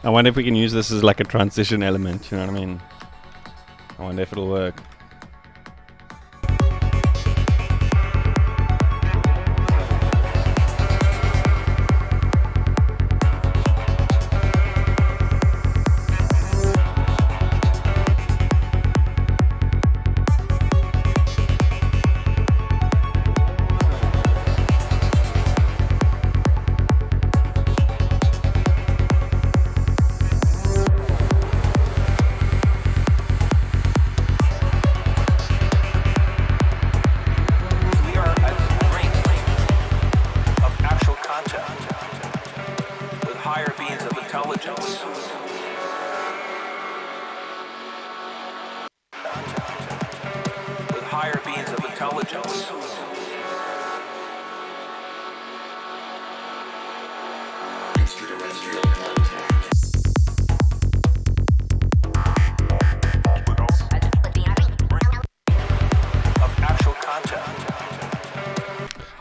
I wonder if we can use this as like a transition element, you know what I mean? I wonder if it'll work.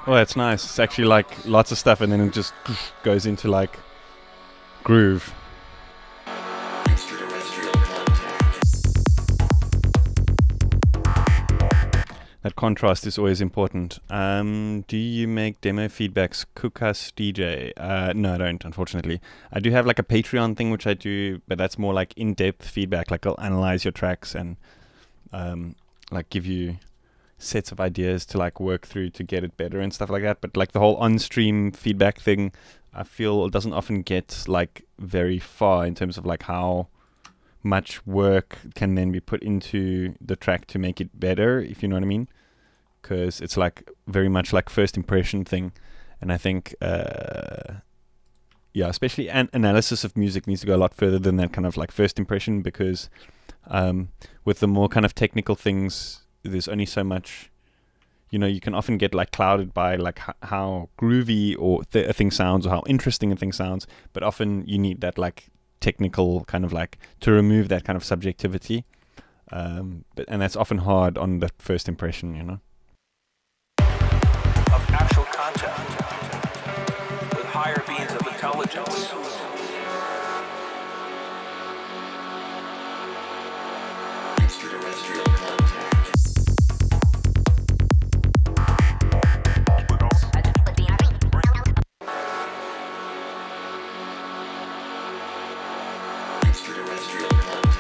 Oh, that's nice. It's actually like lots of stuff and then it just goes into like groove. That contrast is always important. Do you make demo feedbacks, Kukas DJ? No, I don't, unfortunately. I do have like a Patreon thing which I do, but that's more like in-depth feedback. Like I'll analyze your tracks and like give you sets of ideas to like work through to get it better and stuff like that. But like the whole on-stream feedback thing, I feel doesn't often get like very far in terms of like how much work can then be put into the track to make it better, if you know what I mean. Because it's like very much like first impression thing. And I think yeah, especially analysis of music needs to go a lot further than that kind of like first impression, because with the more kind of technical things, there's only so much, you know, you can often get like clouded by like how groovy or a thing sounds or how interesting a thing sounds, but often you need that like technical kind of like to remove that kind of subjectivity, and that's often hard on that first impression, you know. Of actual content with higher beings of intelligence. Extraterrestrial contact. Extraterrestrial contact. Extraterrestrial contact.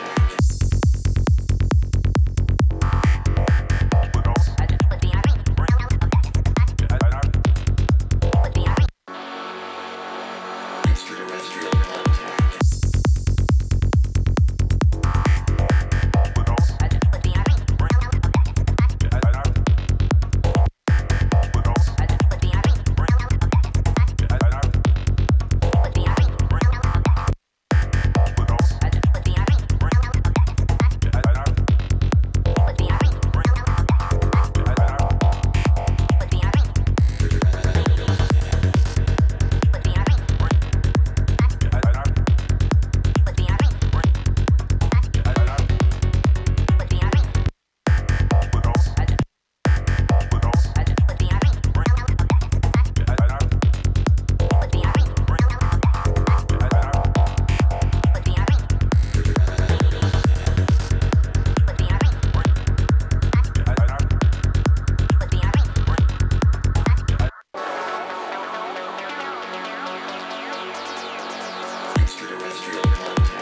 Extraterrestrial contact.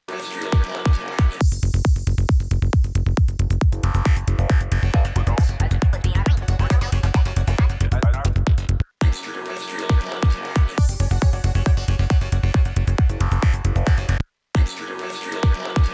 Terrestrial contact. Extraterrestrial contact. Extraterrestrial contact.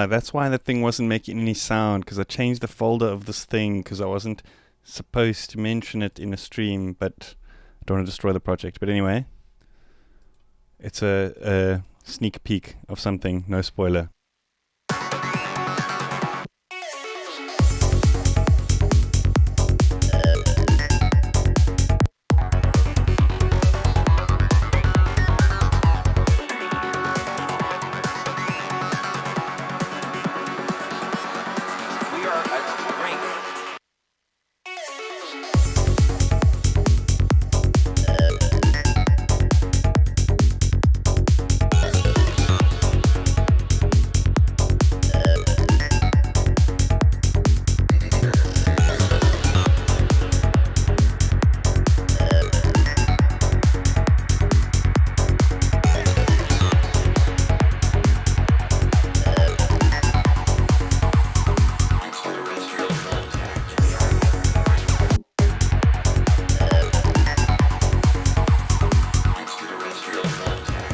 that's why that thing wasn't making any sound, because I changed the folder of this thing because I wasn't supposed to mention it in a stream, but I don't want to destroy the project. But anyway, it's a sneak peek of something, no spoiler. We are at the brink. Extraterrestrial contact. Extraterrestrial contact.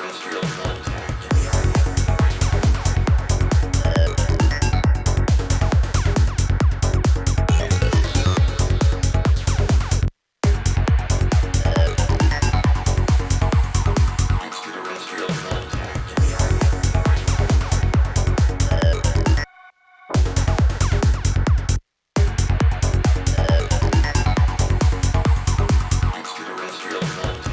Extraterrestrial contact. Extraterrestrial contact. Extraterrestrial contact. Extraterrestrial contact.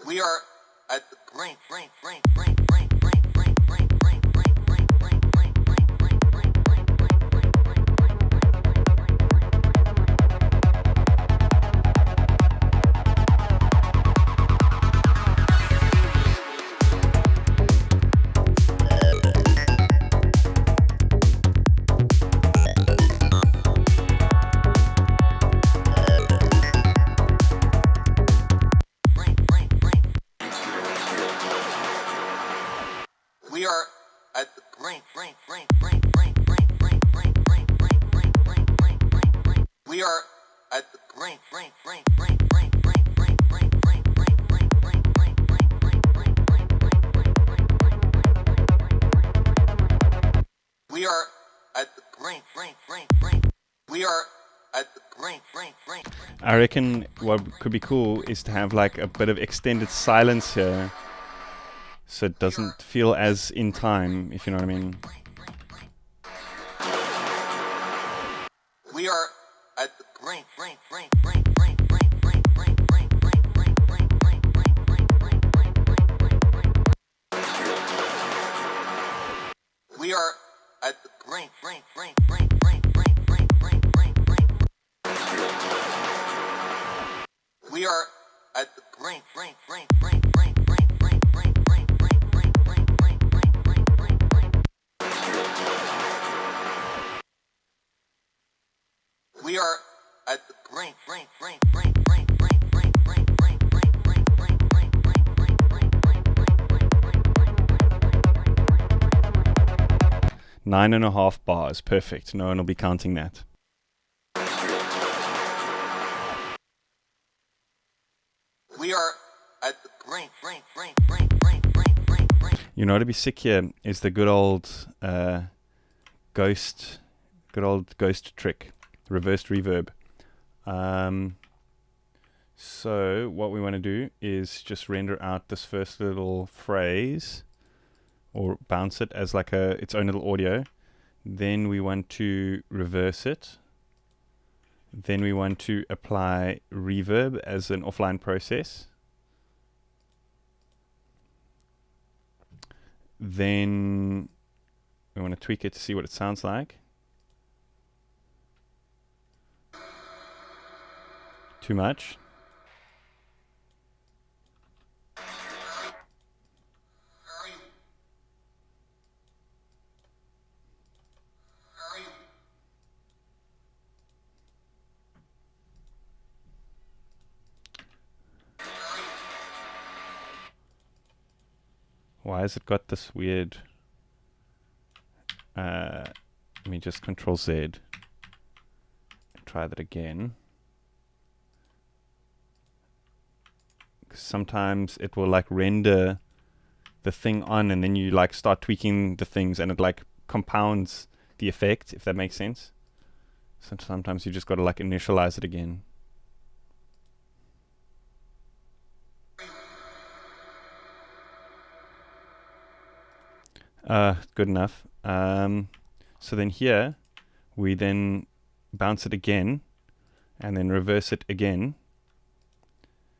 We are at the brink, brink, brink, brink, brink, brink, brink, brink, brink, brink, brink, brink, brink, brink, brink, brink, brink, brink, brink, brink. Extraterrestrial contact. We are at the brink, brink, brink, brink, brink, brink, brink, brink, brink, brink, brink, brink, brink, brink, brink. We are at the brink, brink, brink, brink, brink, brink, brink, brink, brink, brink, brink, brink, brink, brink, brink, brink, brink, brink, brink, brink. We are at the brink, brink, brink, brink. We are at the brink, brink, brink, brink. I reckon what could be cool is to have like a bit of extended silence here, so it doesn't feel as in time, if you know what I mean. We are at the brink, brink, brink, brink, brink, brink, brink, brink, brink, brink, brink, brink, brink, brink, brink, brink, brink, brink, brink. We are at the brink, brink, brink, brink, brink, brink, brink, brink, brink, brink. We are at the brink, brink, brink, brink, brink, brink, brink, brink, brink, brink, brink, brink, brink, brink, brink, brink. We are at the brink, brink, brink, brink, brink, brink, brink, brink, brink, brink, brink, brink, brink, brink, brink, brink. 9.5 bars, perfect. No one will be counting that. We are at the brink, brink, brink, brink, brink, brink, brink, brink. You know, to be sick here is the good old ghost trick, reversed reverb. So what we want to do is just render out this first little phrase, or bounce it as like its own little audio. Then we want to reverse it. Then we want to apply reverb as an offline process. Then we want to tweak it to see what it sounds like. Too much. Why has it got this weird... let me just Control Z and try that again. Sometimes it will like render the thing on, and then you like start tweaking the things and it like compounds the effect, if that makes sense. So sometimes you just got to like initialize it again. Good enough. So then here we then bounce it again and then reverse it again.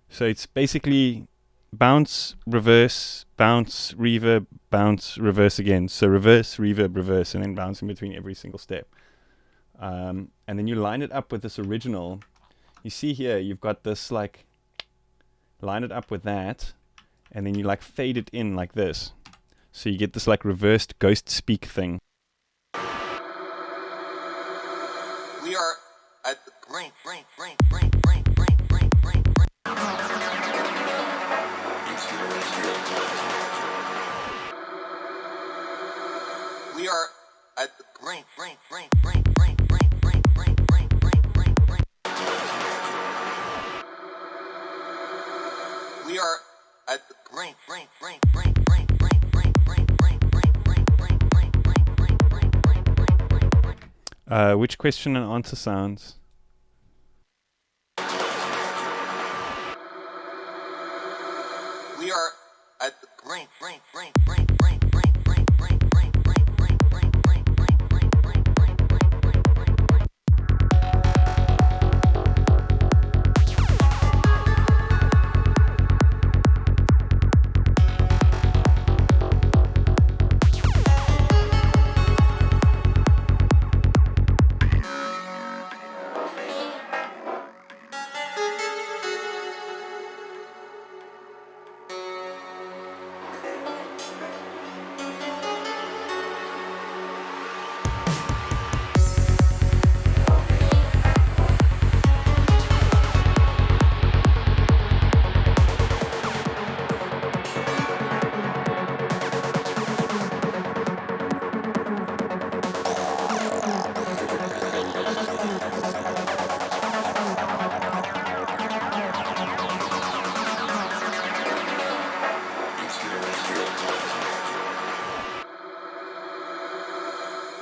So it's basically bounce, reverse, bounce, reverb, bounce, reverse again. So reverse, reverb, reverse, and then bounce in between every single step. And then you line it up with this original. You see here, you've got this like, line it up with that, and then you like fade it in like this. So you get this like reversed ghost speak thing. We are at the brink, brink, brink, brink, brink, brink, brink, brink, brink. We are at the brink, brink, brink, brink, brink, brink, brink, brink, brink, brink, brink, brink. We are at the brink, brink, brink, brink, brink, brink, brink, brink, brink, brink, brink, brink, brink, brink, brink, brink, brink, brink. Which question and answer sounds? We are at the brink, brink, brink, brink, brink, brink, brink, brink, brink, brink, brink, brink, brink, brink, brink, brink, brink, brink, brink.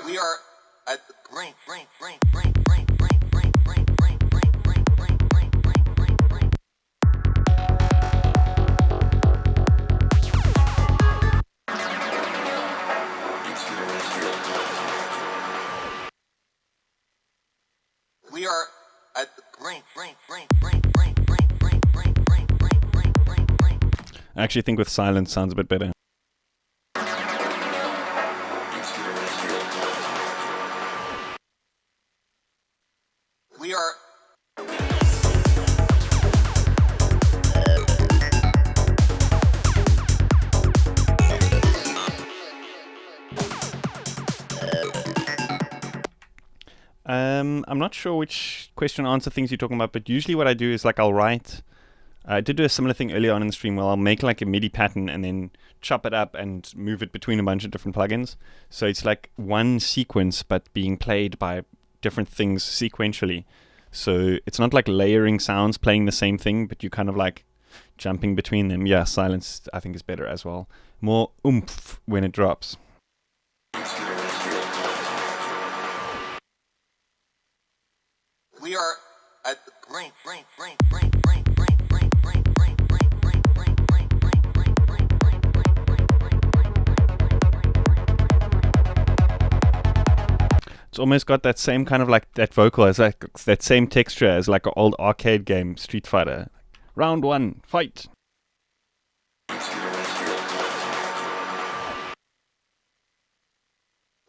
We are at the brink, brink, brink, brink, brink, brink, brink, brink, brink, brink, brink, brink, brink, brink, brink. We are at the brink, brink, brink, brink, brink, brink, brink, brink, brink, brink, brink, brink, brink. I actually think with silence sounds a bit better. We are I'm not sure which question answer things you're talking about, but usually what I do is like I'll write. I did do a similar thing earlier on in the stream where I'll make like a MIDI pattern and then chop it up and move it between a bunch of different plugins. So it's like one sequence but being played by different things sequentially. So it's not like layering sounds playing the same thing, but you kind of like jumping between them. Yeah, silence I think is better as well. More oomph when it drops. We are at the brink, brink, brink, brink, brink, brink, brink, brink, brink, brink, brink, brink, brink, brink, brink, brink, brink, brink. It's almost got that same kind of like that vocal as like that same texture as like an old arcade game, Street Fighter. Round 1, fight.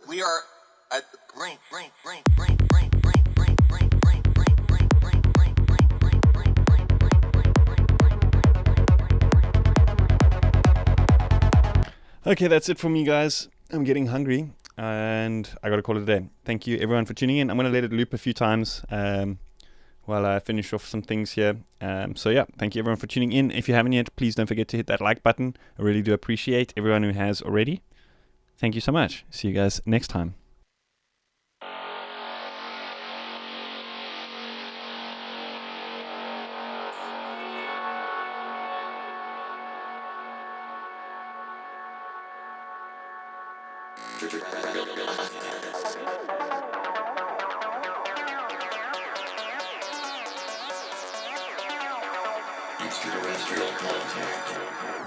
We are at the brink, brink, brink, brink, brink, brink, brink, brink, brink, brink, brink, brink, brink, brink, brink, brink, brink, brink. Okay, that's it for me, guys. I'm getting hungry and I gotta call it a day. Thank you everyone for tuning in. I'm gonna let it loop a few times while I finish off some things here. So yeah, thank you everyone for tuning in. If you haven't yet, please don't forget to hit that like button. I really do appreciate everyone who has already. Thank you so much. See you guys next time. Extraterrestrial contact.